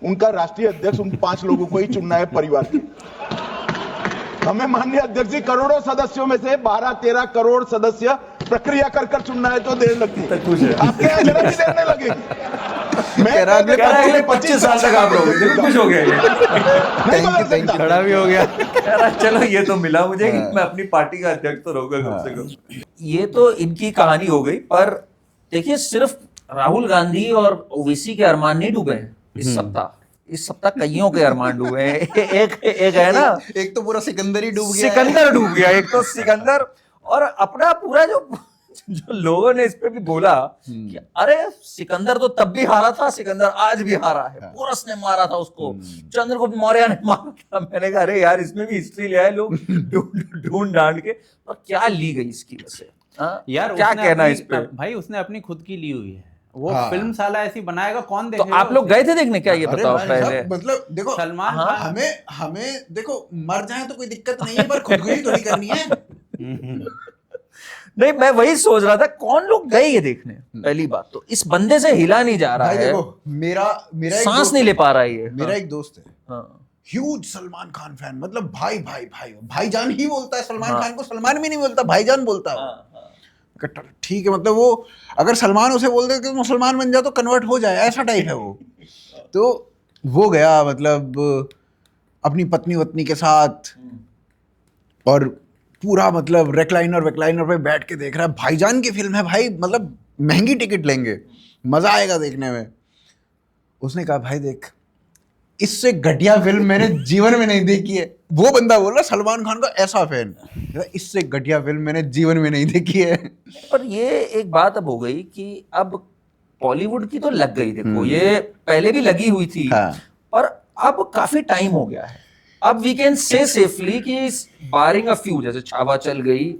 उनका राष्ट्रीय अध्यक्ष उन 5 लोगों को ही चुनना है परिवार के। हमें माननीय अध्यक्ष जी करोड़ों सदस्यों में से 12-13 करोड़ सदस्य प्रक्रिया कर कर चुनना है तो देर लगती है, आपके यहाँ जरा भी देर नहीं लगेगी। मैं 25 साल तक आप रहोगे, खुश हो गए। थैंक यू, खड़ा भी हो गया। चलो ये तो मिला मुझे कि मैं अपनी पार्टी का अध्यक्ष तो रहूंगा कम से कम। ये तो इनकी कहानी हो गई, पर देखिए सिर्फ राहुल गांधी और ओवैसी के अरमान नहीं डूबे हैं इस सप्ताह कईयों के अरमान डूबे हैं। एक है ना, एक तो पूरा सिकंदर ही डूब गया, सिकंदर डूब गया। एक तो सिकंदर, और अपना पूरा जो लोगों ने इस पे भी बोला कि अरे सिकंदर तो तब भी हारा था, सिकंदर आज भी हारा है, पोरस ने मारा था उसको, चंद्रगुप्त मौर्य ने मारा था। मैंने कहा अरे यार इसमें भी हिस्ट्री ले आए लोग ढूंढ ढांड के, और क्या ली गई इसकी वजह से। यार क्या कहना इस पे भाई? उसने अपनी खुद की ली हुई है, वो फिल्म साला ऐसी बनाएगा, कौन तो देखेगा? आप लोग गए थे देखने क्या, ये बताओ पहले। मतलब देखो सलमान खान, हमें देखो मर जाए तो कोई दिक्कत नहीं है, पर खुदकुशी थोड़ी करनी है। नहीं, मैं वही सोच रहा था कौन लोग गए ये देखने। पहली बात तो इस बंदे से हिला नहीं जा रहा भाई है, देखो मेरा एक सांस दोस्त नहीं ले है। पा रहा है ये। मेरा एक दोस्त है, ह्यूज सलमान खान फैन, मतलब भाई भाई भाई भाईजान ही बोलता है सलमान खान को, सलमान भी नहीं बोलता, भाईजान बोलता है। ठीक है, मतलब वो अगर सलमान उसे बोल दे कि मुसलमान बन जा तो कन्वर्ट हो जाए, ऐसा टाइप है वो। तो वो गया मतलब अपनी पत्नी वत्नी के साथ, और पूरा मतलब रेक्लाइनर पे बैठ के देख रहा है। भाईजान की फिल्म है भाई, मतलब महंगी टिकट लेंगे, मजा आएगा देखने में। उसने कहा भाई देख, इससे घटिया फिल्म मैंने जीवन में नहीं देखी है। वो बंदा बोल रहा सलमान खान का ऐसा फैन, इससे घटिया फिल्म मैंने जीवन में नहीं देखी है। पर ये एक बात अब हो गई कि अब बॉलीवुड की तो लग गई, देखो ये पहले भी लगी हुई थी, और अब काफी टाइम हो गया है। अब वी कैन से सेफली कि बारिंग अ फ्यू, जैसे छावा चल गई,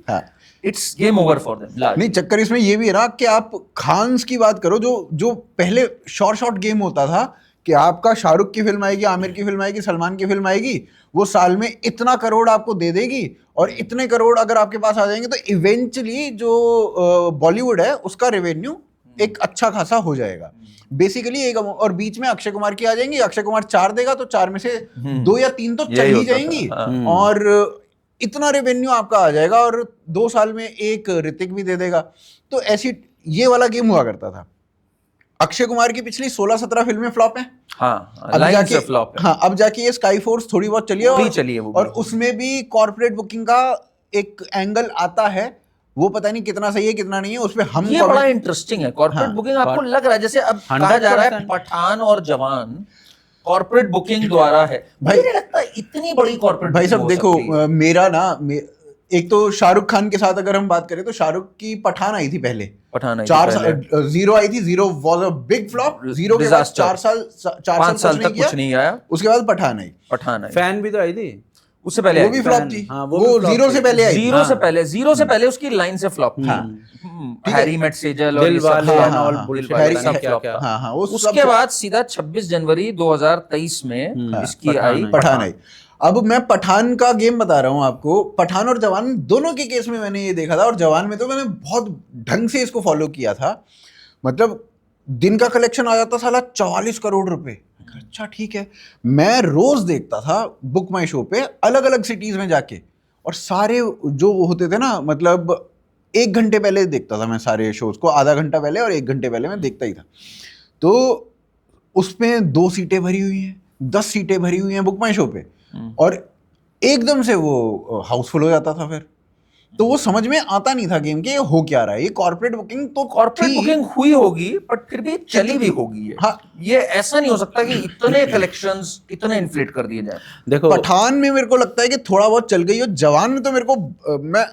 it's game over for them. नहीं, चक्कर इसमें ये भी है ना कि आप खान्स की बात करो, जो पहले शॉर्ट गेम होता था कि आपका शाहरुख की फिल्म आएगी, आमिर की फिल्म आएगी, सलमान की फिल्म आएगी, वो साल में इतना करोड़ आपको दे देगी, और इतने करोड़ अगर आपके पास आ जाएंगे तो इवेंचुअली जो बॉलीवुड है उसका रेवेन्यू एक अच्छा खासा हो जाएगा। बेसिकली एक, और बीच में अक्षय कुमार की आ जाएंगी, अक्षय कुमार 4 देगा तो 4 में से 2 या 3 तो चल ही जाएंगी, और इतना रेवेन्यू आपका आ जाएगा, और 2 साल में एक ऋतिक भी दे देगा। तो ऐसी ये वाला गेम हुआ करता था। अक्षय कुमार की पिछली 16-17 फिल्में फ्लॉप हैं। लाइन से फ्लॉप है। अब जाके ये स्काई फोर्स थोड़ी बहुत चली है, और उसमें भी कॉर्पोरेट बुकिंग का एक एंगल आता है, वो पता नहीं कितना सही है कितना नहीं है, उसमें हम ये बड़ा इंटरेस्टिंग है कॉर्पोरेट बुकिंग। आपको लग रहा है जैसे अब कहा जा रहा है पठान और जवान कॉर्पोरेट बुकिंग द्वारा है, भाई नहीं लगता इतनी बड़ी कॉर्पोरेट। भाई सब देखो, मेरा ना एक तो शाहरुख खान के साथ अगर हम बात करें तो शाहरुख की पठान आई थी पहले, पठान 4 साल, जीरो आई थी, zero was a big flop, zero के बाद 4 साल तक कुछ नहीं आया, उसके बाद पठान आई। फैन भी तो आई थी, उससे पहले वो आई भी थी। फ्लॉप थी। हाँ, वो भी flop जीरो थी। से पहले आई। जीरो से पहले उसकी लाइन से फ्लॉप थी। हैरी मेट सेजल और दिल ये सब वाले flop and था। all दिल bullshit वाले हैरी- सब क्या- flop क्या- था। हाँ, वो उसके सबसे- बाद सीधा 26 जनवरी 2023 में इसकी पठान आई आई। पठान आई। अब मैं पठान का गेम बता रहा हूँ आपको। पठान और जवान दोनों के केस में मैंने ये देखा था, और जवान में तो मैंने बहुत ढंग से इसको फॉलो किया था। मतलब दिन का कलेक्शन आ जाता साला 44 करोड़ रुपए। अच्छा ठीक है, मैं रोज देखता था बुक माई शो पे अलग अलग सिटीज में जाके, और सारे जो होते थे ना, मतलब 1 घंटे पहले देखता था मैं सारे शोज को, आधा घंटा पहले और 1 घंटे पहले मैं देखता ही था। तो उसमें 2 सीटें भरी हुई हैं, 10 सीटें भरी हुई हैं बुक माई शो पे, और एकदम से वो हाउसफुल हो जाता था। फिर तो वो समझ में आता नहीं था गेम के ये हो क्या रहा है। ये कॉर्पोरेट बुकिंग तो कॉर्पोरेट थी, बुकिंग हुई होगी, बट फिर भी चली भी होगी ये। हाँ। ये ऐसा नहीं हो सकता कि इतने कलेक्शंस इतने इन्फ्लेट कर दिए जाए। देखो पठान में मेरे को लगता है कि थोड़ा बहुत चल गई हो। जवान में तो मेरे को मैं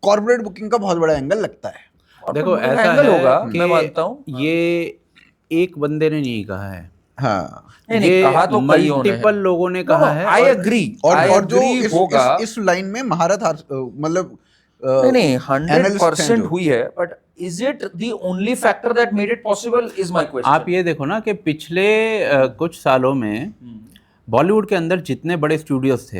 कॉर्पोरेट बुकिंग का बहुत बड़ा एंगल लगता है। देखो Corporate booking ऐसा angle है होगा, कि मैं मानता हूँ। ये एक बंदे ने नहीं कहा है, हाँ, नहीं, ये कहा तो कईयों ने है। मल्टीपल लोगों ने कहा है। आई एग्री और जो होगा। इस लाइन में महारत मतलब नहीं, analysts हैं 100% जो। हुई है, but is it the only factor that made it possible is my question. आप ये देखो ना कि पिछले कुछ सालों में बॉलीवुड के अंदर जितने बड़े स्टूडियोज थे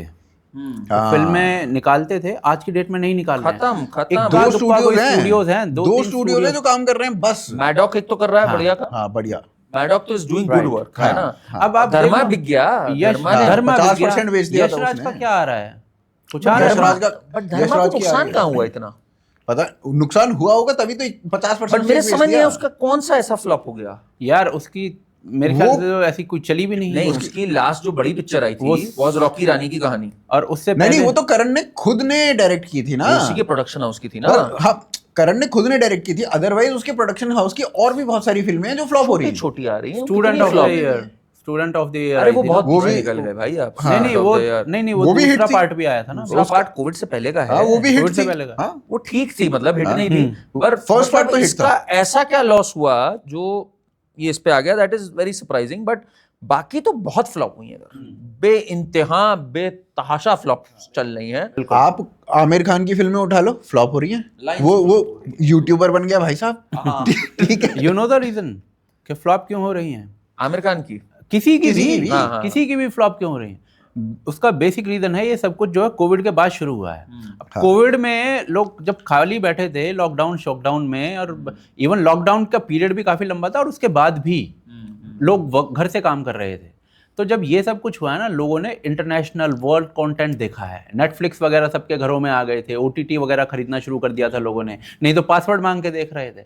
हाँ। फिल्में निकालते थे, आज की डेट में नहीं निकाल रहे हैं। खत्म एक दो दो स्टूडियोज स्टूडियोज हैं, हैं, दो 2-3 स्टूडियोज हैं जो काम कर रहे हैं बस। मैडॉक एक तो कर रहा है बढ़िया का। हाँ, बढ़िया। मैडॉक तो इज डूइंग गुड वर्क, है ना। अब आप धर्मा देखो, बिक गया। यश धर्मा ने- धर्मा बिक 50% बेच दिया था यशराज उसने। का क्या आ रहा है? कुछ आ रहा है? यशराज का बट धर्मा यशराज को की नुकसान आ रही कहाँ है। हुआ इतना? पता नुकसान हुआ होगा तभी तो 50% बट मेरे बेच समझ नहीं दिया। है उसका कौन सा ऐसा फ्लॉप हो गया। यार उसकी मेरे ख्याल से तो ऐसी कोई चली भी नहीं है। नहीं, उसकी लास्ट जो बड़ी पिक्चर आई थी वाज रॉकी रानी की कहानी। और उससे नहीं पहले वो तो करण ने खुद ने डायरेक्ट की थी ना। उसी के प्रोडक्शन हाउस की थी ना। पर हाँ, करण ने खुद ने डायरेक्ट की थी। अदरवाइज उसके प्रोडक्शन हाउस की और भी बहुत सारी फिल्में हैं जो फ्लॉप हो रही हैं। छोटी आ रही है। Student of the year, student of the year. अरे वो बहुत वो पीछे भी- निकल गए भाई आप। नहीं नहीं वो यार नहीं वो भी दूसरा hit थी। पार्ट भी आया था ना। दूसरा पार्ट कोविड से पहले का है। हाँ, वो भी हिट कोविड से थी। पहले का। हाँ, वो ठीक थी, मतलब हिट नहीं थी, पर First part तो hit इसका ऐसा क्या लॉस हुआ जो ये इस पे आ गया, that is very surprising. But बाकी तो बहुत फ्लॉप हुई है, बे इंतहा बेतहाशा फ्लॉप चल रही है। आप आमिर खान की फिल्में उठा लो, फ्लॉप हो रही हैं। वो यूट्यूबर बन गया भाई साहब। ठीक है। यू नो द रीजन कि फ्लॉप क्यों हो रही हैं? आमिर खान की किसी की किसी की भी भी। हाँ, हाँ। किसी की भी फ्लॉप क्यों हो रही है? उसका बेसिक रीजन है ये सब कुछ जो है कोविड के बाद शुरू हुआ है। अब कोविड में लोग जब खाली बैठे थे लॉकडाउन शॉकडाउन में, और इवन लॉकडाउन का पीरियड भी काफी लंबा था, और उसके बाद भी लोग घर से काम कर रहे थे। तो जब ये सब कुछ हुआ है ना, लोगों ने इंटरनेशनल वर्ल्ड कंटेंट देखा है। नेटफ्लिक्स वगैरह सबके घरों में आ गए थे, ओटीटी वगैरह खरीदना शुरू कर दिया था लोगों ने, नहीं तो पासवर्ड मांग के देख रहे थे।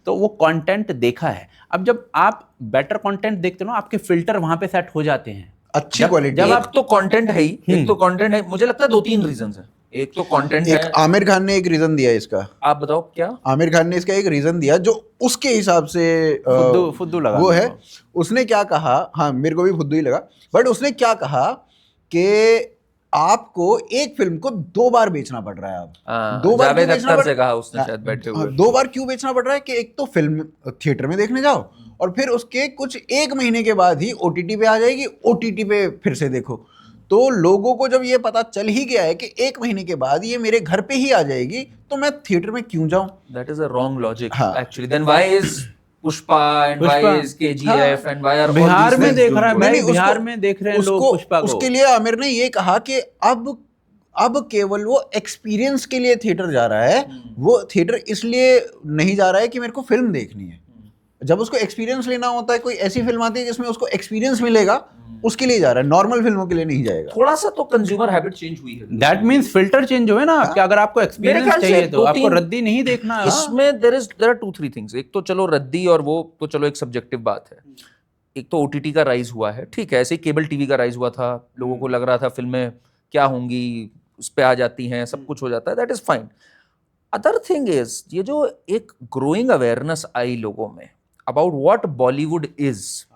तो वो कंटेंट देखा है। अब जब आप बेटर कंटेंट देखते हो ना, आपके फिल्टर वहां पे सेट हो जाते हैं। अच्छी क्वालिटी। जब आप तो कंटेंट है ही, एक तो कंटेंट है, मुझे लगता है 2-3 रीजंस हैं। एक तो कंटेंट एक है। आमिर खान ने एक रीजन दिया इसका। आप बताओ क्या? आमिर खान ने इसका एक रीजन दिया जो उसके हिसाब से फुद्दू लगा वो मेरे है। को। उसने क्या कहा, हाँ मेरे को भी फुद्दू ही लगा, बट उसने क्या कहा कि आपको एक फिल्म को 2 बार बेचना पड़ रहा है। अब हाँ, 2 बार जावेद क्यों बेचना अख्तर पड़- से कहा उसने हाँ, शायद बैठे हाँ, हुए। 2 बार क्यों बेचना पड़ रहा है कि एक तो फिल्म थिएटर में देखने जाओ, और फिर उसके कुछ 1 महीने के बाद ही ओटीटी पे आ जाएगी, ओटीटी पे फिर से देखो। तो लोगों को जब ये पता चल ही गया है कि 1 महीने के बाद ये मेरे घर पे ही आ जाएगी, तो मैं थिएटर में क्यों जाऊं? That is a wrong logic. हाँ। Actually, then why is Pushpa and why Pushpa. is KGF and why are all Bihar these में things देख doing रहा है good? भाई, नहीं, नहीं, बिहार उसको- में देख रहे हैं लोग उसको- पुष्पा को। उसके लिए आमिर ने ये कहा कि अब केवल वो एक्सपीरियंस के लिए थिएटर जा रहा है। वो थिएटर इसलिए नहीं जा रहा है कि मेरे को फिल्म देखनी है। जब उसको एक्सपीरियंस लेना होता है, कोई ऐसी फिल्म आती है जिसमें उसको एक्सपीरियंस मिलेगा, उसके लिए जा रहा है, नॉर्मल फिल्मों के लिए नहीं जाएगा। थोड़ा सा तो कंज्यूमर हैबिट चेंज हुई है। दैट मींस फिल्टर चेंज हुए ना आपके। अगर आपको एक्सपीरियंस ख्याल से चाहिए तो 2-3 आपको रद्दी नहीं देखना है। इसमें there are 2-3 things। एक तो चलो रद्दी, और वो तो चलो एक सब्जेक्टिव बात है। एक तो ओटीटी का राइज हुआ है, ठीक है, ऐसे ही केबल टीवी का राइज हुआ था। लोगों को लग रहा था फिल्में क्या होंगी, उस पे आ जाती हैं, सब कुछ हो जाता है, that is fine. Other thing is ये जो एक ग्रोइंग अवेयरनेस आई लोगों में about what Bollywood is,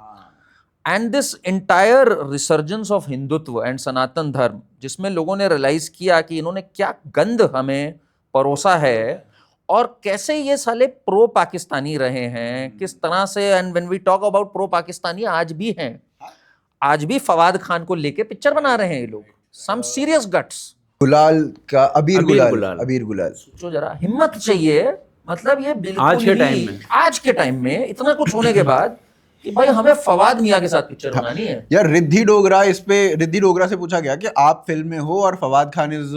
and this entire resurgence of Hindutva and Sanatan Dharma, जिसमें लोगों ने रियलाइज किया कि इन्होंने क्या गंद हमें परोसा है, और कैसे ये साले प्रो पाकिस्तानी रहे हैं, किस तरह से। And when we talk about pro Pakistani, आज भी हैं, आज भी फवाद खान को लेके पिक्चर बना रहे हैं ये लोग। Some serious guts. गुलाल का अबीर अबीर गुलाल गुलाल। अबीर गुलाल जो जरा हिम्मत चाहिए, मतलब ये बिल्कुल आज के ही टाइम में। आज के टाइम में इतना कुछ होने के बाद कि भाई हमें फवाद मियां के साथ पिक्चर बनानी है। यार रिद्धि डोगरा से पूछा गया कि आप फिल्म में हो और Fawad Khan is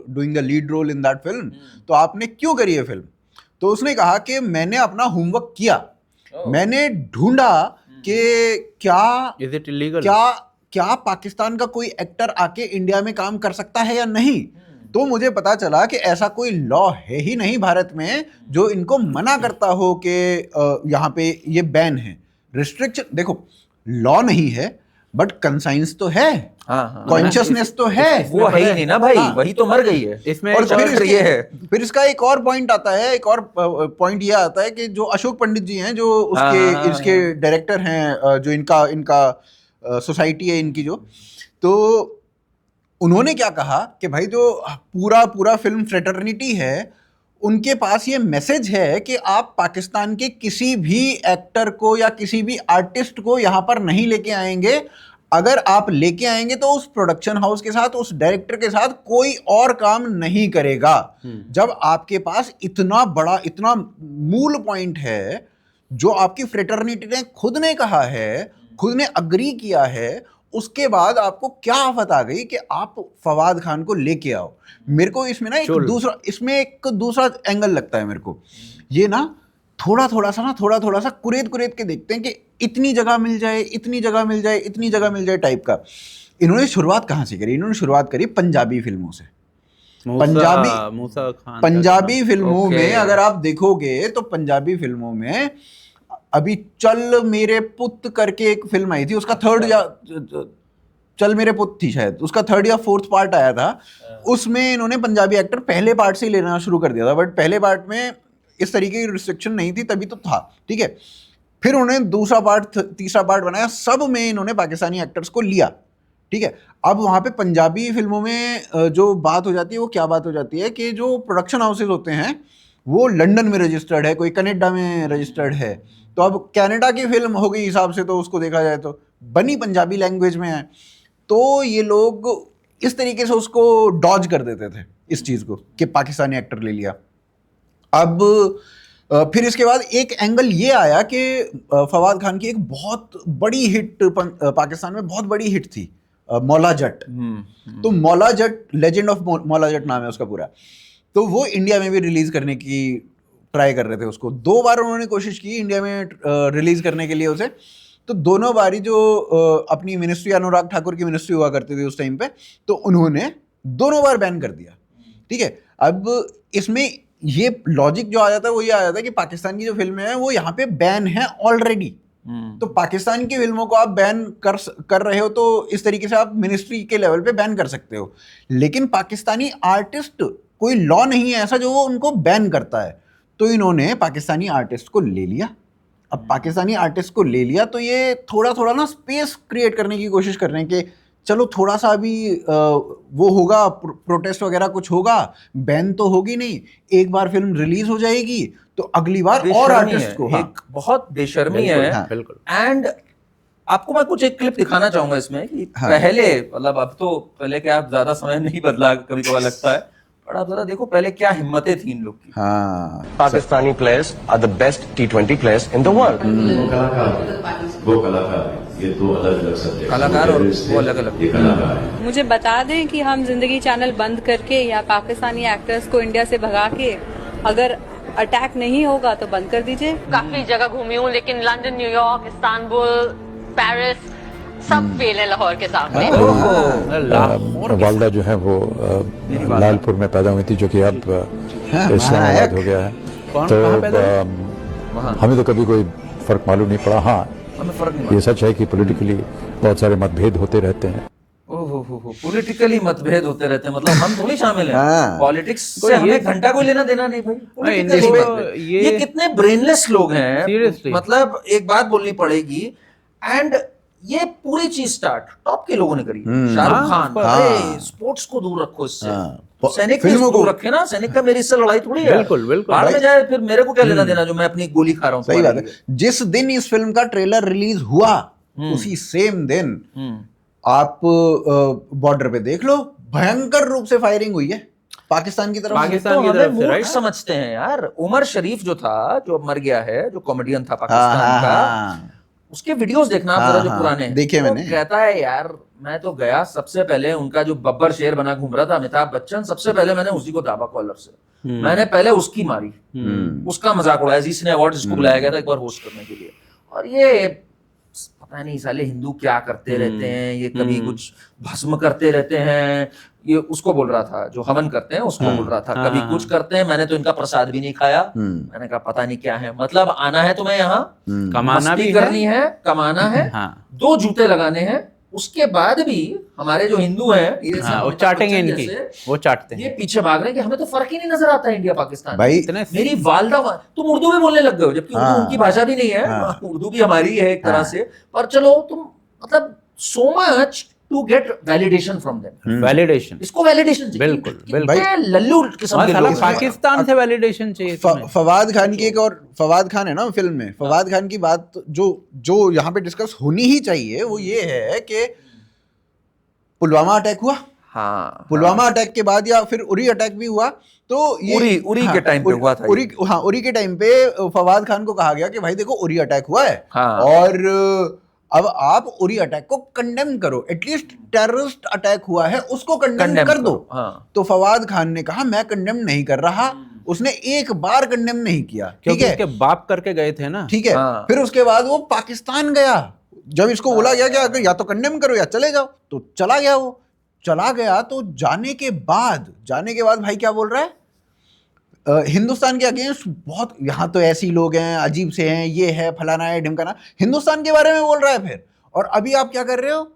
doing the lead role in that film, तो आपने क्यों करी है फिल्म? तो उसने कहा कि मैंने अपना होमवर्क किया, मैंने ढूंढा कि क्या इज इट इलीगल, क्या पाकिस्तान का कोई एक्टर आके इंडिया में काम कर सकता है या नहीं। तो मुझे पता चला कि ऐसा कोई लॉ है ही नहीं भारत में जो इनको मना करता हो कि यहाँ पे ये बैन है, रिस्ट्रिक्शन। देखो लॉ नहीं है बट कंसाइंस तो है, कॉन्शियसनेस तो है, वो है ही नहीं ना भाई, वही तो मर गई है इसमें। और ये है फिर इसका एक और पॉइंट आता है, एक और पॉइंट ये आता है कि जो अशोक पंडित जी हैं, जो उसके इसके डायरेक्टर हैं, जो इनका सोसाइटी है इनकी, जो तो उन्होंने क्या कहा कि भाई जो पूरा फिल्म फ्रेटर्निटी है, उनके पास ये मैसेज है कि आप पाकिस्तान के किसी भी एक्टर को या किसी भी आर्टिस्ट को यहाँ पर नहीं लेके आएंगे। अगर आप लेके आएंगे तो उस प्रोडक्शन हाउस के साथ, उस डायरेक्टर के साथ कोई और काम नहीं करेगा। जब आपके पास इतना बड़ा, इतना मूल पॉइंट है जो आपकी फ्रेटर्निटी ने खुद ने कहा है, खुद ने अग्री किया है, उसके बाद आपको क्या आफत आ गई कि आप फवाद खान को लेके आओ। मेरे को इसमें ना एक दूसरा एंगल लगता है मेरे को। ये ना थोड़ा सा कुरेद के देखते हैं कि इतनी जगह मिल जाए, इतनी जगह मिल जाए, इतनी जगह मिल जाए टाइप का। इन्होंने शुरुआत कहाँ से करी? इन्होंने शुरुआत करी पंजाबी फिल्मों से। पंजाबी फिल्मों में अगर आप देखोगे तो पंजाबी फिल्मों में अभी चल मेरे पुत करके एक फिल्म आई थी, उसका थर्ड या चल मेरे पुत थी शायद, उसका थर्ड या फोर्थ पार्ट आया था। उसमें इन्होंने पंजाबी एक्टर पहले पार्ट से ही लेना शुरू कर दिया था, बट पहले पार्ट में इस तरीके की रिस्ट्रिक्शन नहीं थी, तभी तो था, ठीक है। फिर उन्होंने दूसरा पार्ट, तीसरा पार्ट बनाया, सब में इन्होंने पाकिस्तानी एक्टर्स को लिया, ठीक है। अब वहाँ पे पंजाबी फिल्मों में जो बात हो जाती है, वो क्या बात हो जाती है कि जो प्रोडक्शन हाउसेज होते हैं वो लंदन में रजिस्टर्ड है, कोई कनाडा में रजिस्टर्ड है। तो अब कनाडा की फिल्म हो गई हिसाब से, तो उसको देखा जाए तो बनी पंजाबी लैंग्वेज में है, तो ये लोग इस तरीके से उसको डॉज कर देते थे इस चीज़ को कि पाकिस्तानी एक्टर ले लिया। अब फिर इसके बाद एक एंगल ये आया कि फवाद खान की एक बहुत बड़ी हिट पाकिस्तान में बहुत बड़ी हिट थी, मौला जट। तो मौला जट, लेजेंड ऑफ मौला जट नाम है उसका पूरा, तो वो इंडिया में भी रिलीज करने की ट्राई कर रहे थे उसको। 2 बार उन्होंने कोशिश की इंडिया में रिलीज करने के लिए उसे, तो दोनों बारी जो अपनी मिनिस्ट्री, अनुराग ठाकुर की मिनिस्ट्री हुआ करती थी उस टाइम पे, तो उन्होंने दोनों बार बैन कर दिया, ठीक है। अब इसमें ये लॉजिक जो आ जाता है वो ये आ जाता है कि पाकिस्तान की जो फिल्में हैं वो यहाँ पे बैन है ऑलरेडी, तो पाकिस्तान की फिल्मों को आप बैन कर रहे हो, तो इस तरीके से आप मिनिस्ट्री के लेवल पे बैन कर सकते हो। लेकिन पाकिस्तानी आर्टिस्ट, कोई लॉ नहीं है ऐसा जो वो उनको बैन करता है, तो इन्होंने पाकिस्तानी आर्टिस्ट को ले लिया। अब पाकिस्तानी आर्टिस्ट को ले लिया तो ये थोड़ा ना स्पेस क्रिएट करने की कोशिश कर रहे हैं कि चलो थोड़ा सा अभी वो होगा, प्रोटेस्ट वगैरह कुछ होगा, बैन तो होगी नहीं, एक बार फिल्म रिलीज हो जाएगी तो अगली बार और आर्टिस्ट को। एक बहुत बेशर्मी है। एंड आपको मैं कुछ एक क्लिप दिखाना चाहूंगा इसमें कि पहले, मतलब अब तो पहले क्या ज्यादा समय नहीं बदला कभी कभार लगता है, पर आप जरा देखो पहले क्या हिम्मतें थी इन लोग की। Pakistani players are the best T20 players in the world. वो कलाकार, ये तो अलग सब्जेक्ट, कलाकार और वो अलग अलग। मुझे बता दें कि हम जिंदगी चैनल बंद करके या पाकिस्तानी एक्टर्स को इंडिया से भगा के, अगर अटैक नहीं होगा तो बंद कर दीजिए। काफी जगह घूमी हूँ, लेकिन लंदन, न्यूयॉर्क, इस्तांबुल, पेरिस सब फेल है लाहौर के सामने। वालदा जो है वो लालपुर में पैदा हुई थी, जो कि अब इस्लामाबाद हो गया है। तो हमें तो कभी कोई फर्क मालूम नहीं पड़ा। हाँ, ये सच है कि पॉलिटिकली बहुत सारे मतभेद होते रहते हैं। पॉलिटिकली मतभेद होते रहते हैं, मतलब हम थोड़ी शामिल हैं पॉलिटिक्स से, हमें घंटा कोई लेना देना नहीं भाई। ये कितने ब्रेनलेस लोग हैं, मतलब एक बात बोलनी पड़ेगी। एंड ये पूरी चीज स्टार्ट टॉप के लोगों ने करी। शाहरुख खान, स्पोर्ट्स को दूर रखो इससे, सैनिक फिल्मों को रखे ना, सैनिक का मेरी इससे लड़ाई थोड़ी है। बिल्कुल बाहर में जाए, फिर मेरे को क्या लेना देना जो मैं अपनी गोली खा रहा हूँ। सही बात है। जिस दिन इस फिल्म का ट्रेलर रिलीज हुआ उसी सेम दिन आप बॉर्डर पे देख लो, भयंकर रूप से फायरिंग हुई है पाकिस्तान की तरफ से। पाकिस्तान की हमें तरफ से, मूर्ख राइट? समझते हैं यार। उमर शरीफ जो था, जो अब मर गया है, जो कॉमेडियन था पाकिस्तान का, उसके वीडियोस देखना आप जरा, जो पुराने हैं। देखे वो मैंने। कहता है यार मैं तो गया, सबसे पहले उनका जो बब्बर शेर बना घूम रहा था अमिताभ बच्चन, सबसे पहले मैंने उसी को दाबा कॉलर से, मैंने पहले उसकी मारी, उसका मजाक उड़ाया। इसने अवार्ड इसको बुलाया गया था एक बार होस्ट करने के लिए। और ये पता नहीं साले हिंदू क्या करते रहते हैं, ये कभी कुछ भस्म करते रहते हैं, ये उसको बोल रहा था जो हवन करते हैं उसको बोल रहा था, कभी कुछ करते हैं, मैंने तो इनका प्रसाद भी नहीं खाया। मैंने कहा पता नहीं क्या है, मतलब आना है तुम्हें यहाँ, कमाना भी करनी है, कमाना है, दो जूते लगाने हैं, उसके बाद भी हमारे जो हिंदू हैं ये वो चाटेंगे इनकी, वो चाटते हैं, ये पीछे भाग रहे हैं कि हमें तो फर्क ही नहीं नजर आता इंडिया पाकिस्तान भाई। मेरी वालदा तुम उर्दू में बोलने लग गए हो, जबकि उर्दू उनकी भाषा भी नहीं है, उर्दू भी हमारी है एक तरह से, पर चलो तुम मतलब so much to get validation from them. Validation, इसको वैलिडेशन चाहिए। बिल्कुल बिल्कुल, लल्लू किस्म के लोग हैं। पाकिस्तान से वैलिडेशन चाहिए। फवाद खान की एक और, फवाद खान है ना फिल्म में, फवाद खान की बात जो यहाँ पे डिस्कस होनी ही चाहिए वो ये है कि पुलवामा अटैक हुआ, पुलवामा अटैक के बाद या फिर उरी अटैक भी हुआ, तो ये उरी के टाइम पे हुआ था। उरी के टाइम पे फवाद खान को कहा गया कि भाई देखो उरी अटैक हुआ है, और अब आप उरी अटैक को कंडेम करो, एटलीस्ट टेररिस्ट अटैक हुआ है उसको कंडेम कर दो। तो फवाद खान ने कहा मैं कंडेम नहीं कर रहा, उसने एक बार कंडेम नहीं किया, ठीक है, उसके बाप करके गए थे ना, ठीक है। फिर उसके बाद वो पाकिस्तान गया, जब इसको बोला गया कि अगर या तो कंडेम करो या चले जाओ, तो चला गया। वो चला गया तो जाने के बाद भाई क्या बोल रहा है, हिंदुस्तान के अगेंस्ट बहुत, यहाँ तो ऐसे लोग हैं, अजीब से हैं, ये है, फलाना है, ढिमकाना, हिंदुस्तान के बारे में बोल रहा है फिर। और अभी आप क्या कर रहे हो,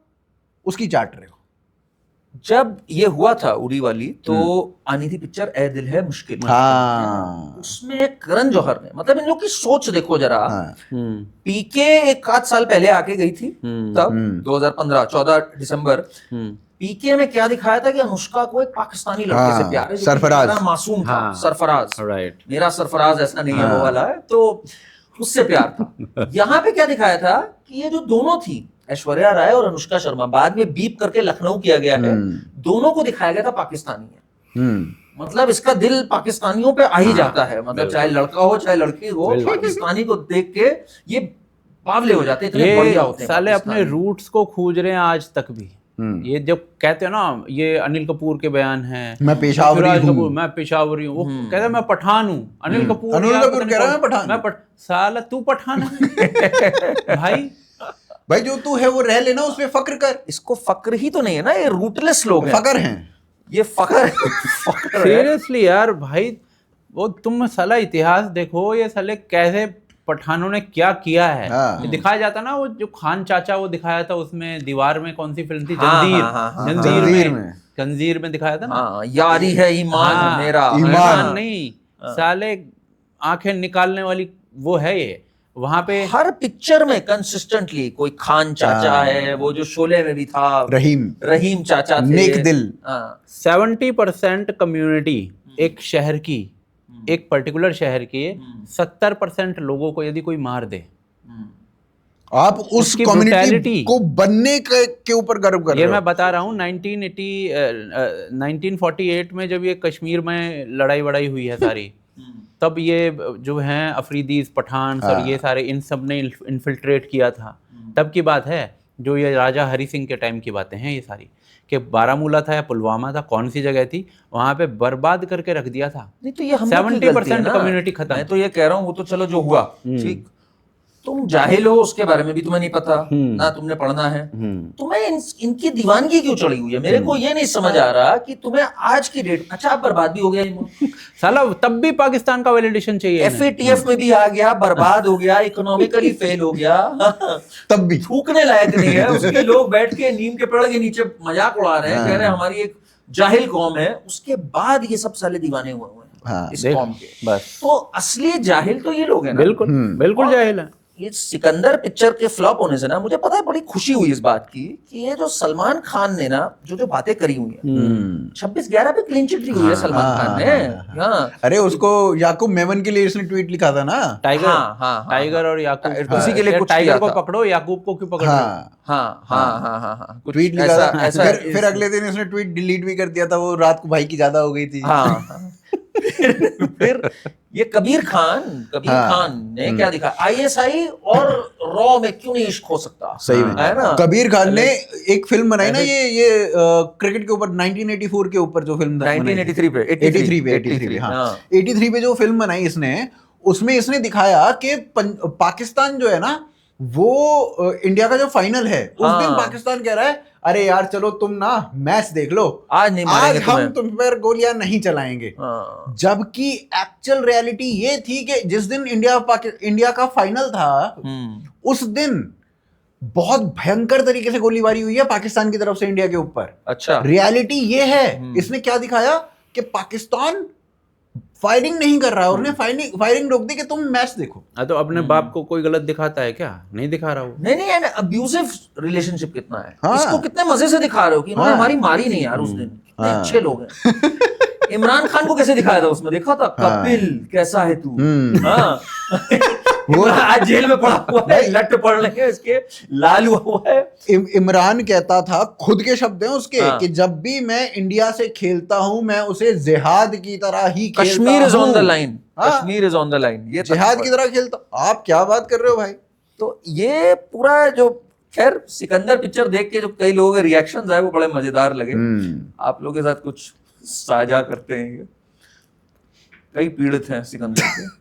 उसकी चाट रहे हो। जब ये हुआ था उरी वाली, तो आनी थी पिक्चर ए दिल है मुश्किल, उसमें करण जौहर ने, मतलब इन लोग की सोच देखो जरा, पीके एक आध साल पहले आके गई थी, तब 2015 14 दिसंबर, पीके में क्या दिखाया था कि अनुष्का को एक पाकिस्तानी लड़के से प्यार है, सरफराज, मासूम था, सरफराज, राइट, मेरा सरफराज ऐसा नहीं है वो वाला है, तो उससे प्यार था। यहाँ पे क्या दिखाया था कि ये जो दोनों थी, ऐश्वर्या राय और अनुष्का शर्मा, बाद में बीप करके लखनऊ किया गया है, दोनों को दिखाया गया था पाकिस्तानी है। मतलब इसका दिल पाकिस्तानियों पे आ ही जाता है, मतलब चाहे लड़का हो चाहे लड़की हो, पाकिस्तानी को देख के ये बावले हो जाते हैं, इतने बढ़िया होते हैं साले, अपने रूट्स को खोज रहे हैं आज तक भी। ये जब कहते हैं ना, ये अनिल कपूर के बयान हैं, मैं पेशावरी हूँ, मैं पेशावरी हूँ, वो कहता है मैं पठान हूँ। अनिल कपूर कह रहा है मैं पठान, साला तू पठान है भाई जो तू है वो रह लेना, उसमें फक्र कर। इसको फक्र ही तो नहीं है ना, ये रूटलेस लोग हैं, फक्र हैं ये, फक्र सीरियसली यार भाई, वो तुम साला इतिहास देखो, ये साले कैसे पठानों ने क्या किया है। दिखाया जाता ना, वो जो खान चाचा वो दिखाया था उसमें, दीवार में कौन सी फिल्म थी, जंजीर में दिखाया था ना, यारी है ईमान मेरा, ईमान नहीं, साले आंखें निकालने वाली वो है ये। वहां पे हर पिक्चर में कंसिस्टेंटली कोई खान चाचा है, वो जो शोले में भी था रहीम चाचा थे, नेक दिल। 70% कम्युनिटी एक शहर की, एक पर्टिकुलर शहर के 70% लोगों को यदि कोई मार दे, आप उस कम्युनिटी को बनने के ऊपर गर्व कर रहे हो। ये मैं बता रहा हूँ, 1948 में जब ये कश्मीर में लड़ाई वड़ाई हुई है सारी, तब ये जो हैं अफरीदीज, पठान और ये सारे, इन सब ने इन्फिल्ट्रेट किया था। तब की बात है, जो ये राजा हरि सिंह के टाइम की बातें हैं ये सारी, कि बारामूला था या पुलवामा था, कौन सी जगह थी, वहां पे बर्बाद करके रख दिया था। नहीं तो ये 70% कम्युनिटी खत्म। मैं तो ये कह रहा हूँ, वो तो चलो जो हुआ ठीक, तुम जाहिल हो, उसके बारे में भी तुम्हें नहीं पता ना, तुमने पढ़ना है, तुम्हें इनकी दीवानगी क्यों चढ़ी हुई है? मेरे को ये नहीं समझ आ रहा कि तुम्हें आज की डेट, अच्छा अब बर्बाद भी हो गया साला, तब भी पाकिस्तान का वैलिडेशन चाहिए, FATF में भी आ गया, बर्बाद हो गया, इकोनॉमिकली फेल हो गया, तब भी थूकने लायक नहीं है, उसके लोग बैठ के नीम के पेड़ के नीचे मजाक उड़ा रहे हैं, कह रहे हैं हमारी एक जाहिल कौम है, उसके बाद ये सब साले दीवाने हुए हैं इस कौम के। बस तो असली जाहिल तो ये लोग हैं ना, बिल्कुल जाहिल है। ये सिकंदर पिक्चर के फ्लॉप होने से ना, मुझे पता है बड़ी खुशी हुई इस बात की कि ये जो सलमान खान ने ना जो बातें करी हुई हैं, 26/11 पे क्लीन चिट ली हुई है सलमान खान ने। अरे उसको याकूब मेमन के लिए इसने ट्वीट लिखा था ना, टाइगर और याकूब, किसी के लिए कुछ टाइगर को पकड़ो, याकूब को क्यों पकड़ो? हाँ कुछ ट्वीट लिखा ऐसा था, ऐसा फिर अगले दिन उसने ट्वीट डिलीट भी कर दिया था, वो रात को भाई की ज्यादा हो गई थी। हाँ फिर ये कबीर खान ने क्या दिखा, ISI और रॉ में क्यों नहीं इश्क हो सकता, सही में है ना। कबीर खान ने एक फिल्म बनाई ना, ये क्रिकेट के ऊपर 1984 के ऊपर जो फिल्म 1983 पे 83 हाँ 83 पे जो फिल्म बनाई इसने, उसमें इसने दिखाया कि पाकिस्तान जो है ना, वो इंडिया का जो फाइनल है उस दिन पाकिस्तान कह रहा है अरे यार चलो तुम ना मैच देख लो, आज हम तुम पर गोलियां नहीं चलाएंगे। जबकि एक्चुअल रियलिटी ये थी कि जिस दिन इंडिया का फाइनल था उस दिन बहुत भयंकर तरीके से गोलीबारी हुई है पाकिस्तान की तरफ से इंडिया के ऊपर। अच्छा, रियलिटी ये है। इसने क्या दिखाया कि पाकिस्तान फायरिंग नहीं कर रहा है, और फायरिंग रोक दी कि तुम मैच देखो। तो अपने बाप को कोई गलत दिखाता है क्या? नहीं दिखा रहा हूँ। नहीं अब्यूसिव रिलेशनशिप कितना है, इसको कितने मजे से दिखा रहे हो कि इन्होंने हमारी मारी नहीं यार उस दिन, कितने अच्छे लोग हैं। इमरान खान को कैसे दिखाया था उसमें, देखा था कपिल कैसा है तू, वो आज जेल में पड़ा हुआ है, लट पड़ रहे हैं इसके, लाल हुआ है। इमरान कहता था, खुद के शब्द हैं उसके, कि जब भी मैं इंडिया से खेलता हूं मैं उसे जिहाद की तरह ही खेलता हूं। Kashmir is on the line, Kashmir is on the line, ये जिहाद की तरह खेलता। आप क्या बात कर रहे हो भाई। तो ये पूरा जो, खैर सिकंदर पिक्चर देख के जो कई लोगों के रिएक्शंस आए वो बड़े मजेदार लगे। आप लोगों के साथ कुछ साझा करते हैं, कई पीड़ित हैं सिकंदर के।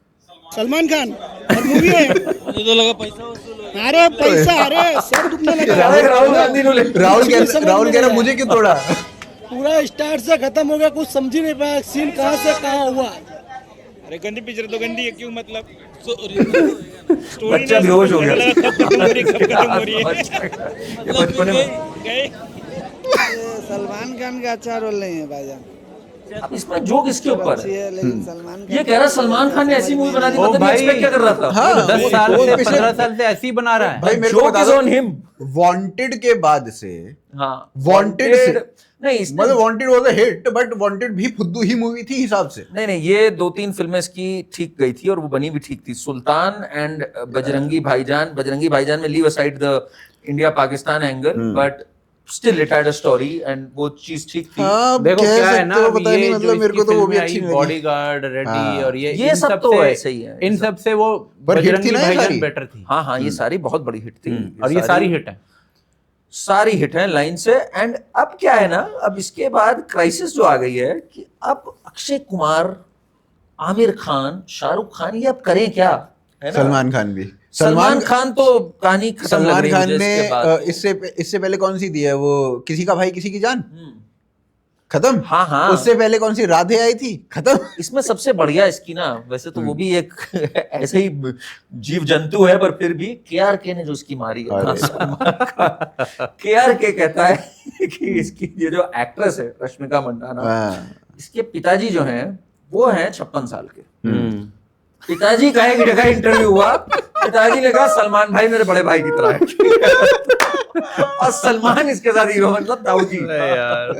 सलमान खान और मूवी है, मुझे तो लगा पैसा, अरे पैसा, अरे सब दुखने लगा। राहुल गांधी राहुल कह रहा मुझे क्यों तोड़ा। पूरा स्टार्ट से खत्म हो गया, कुछ समझ ही नहीं पाया सीन कहां से कहां हुआ। अरे गंदी पिक्चर तो गंदी है, क्यों मतलब बच्चा बेहोश हो गया। सलमान खान का अच्छा रोल नहीं है भाईजान। अब इसमें जोक इसके ऊपर है, ये कह रहा सलमान खान ने ऐसी मूवी बना दी, मतलब ये एक्सपेक्ट क्या कर रहा था। हाँ, 10 साल से 15 साल से ऐसे ही बना रहा है भाई। मेरे को बता दो, वांटेड के बाद से, वांटेड से नहीं, मतलब wanted was a hit, but wanted भी फुद्दू ही मूवी थी हिसाब से। नहीं ये 2-3 फिल्में इसकी ठीक गई थी और वो बनी भी ठीक थी, सुल्तान एंड बजरंगी भाईजान में leave aside the India Pakistan angle, but still it had a story and वो चीज ठीक थी। देखो क्या है ना, पता नहीं, मतलब मेरे को तो वो भी अच्छी लगी, बॉडीगार्ड, रेडी और ये सब तो ऐसे ही है, इन सब से वो बजरंगी भाईजान बेटर थी। हाँ ये सारी बहुत बड़ी हिट थी, और ये सारी हिट है, सारी हिट है लाइन से। एंड अब क्या है ना, अब इसके बाद क्राइसिस जो आ गई है कि अब अक्षय कुमार, आमिर खान, शाहरुख खान, ये अब करें क्या, है ना। सलमान खान तो कहानी खत्म लग रही है मुझे इसके बाद। इससे पहले कौन सी दी है वो, किसी का भाई किसी की जान, खत्म। हाँ उससे पहले कौन सी, राधे आई थी, खत्म। इसमें सबसे बढ़िया इसकी ना, वैसे तो वो भी एक ऐसे ही जीव जंतु है, पर फिर भी KRK ने जो उसकी मारी है, KRK कहता है कि इसकी ये जो एक्ट्रेस है रश्मिका मंडाना, इसके पिताजी जो हैं वो हैं 56 साल के। पिताजी कहे कि जगह इंटरव्यू हुआ, पिताजी ने कहा सलमान भाई मेरे बड़े भाई की तरह है। और सलमान इसके साथ हीरो, मतलब ताऊजी यार।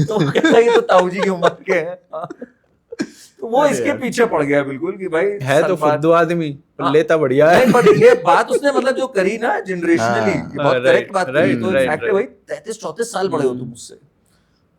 तो कहता है तो ताऊजी की उम्र के हैं, तो वो इसके पीछे पड़ गया बिल्कुल कि भाई है तो फुद्दू आदमी, लेता बढ़िया है। पर ये बात उसने मतलब जो करी ना जनरेशनली, बहुत करेक्ट बात करी। तो इनफैक्ट भाई 33-34 साल बड़े हो तुम मुझसे,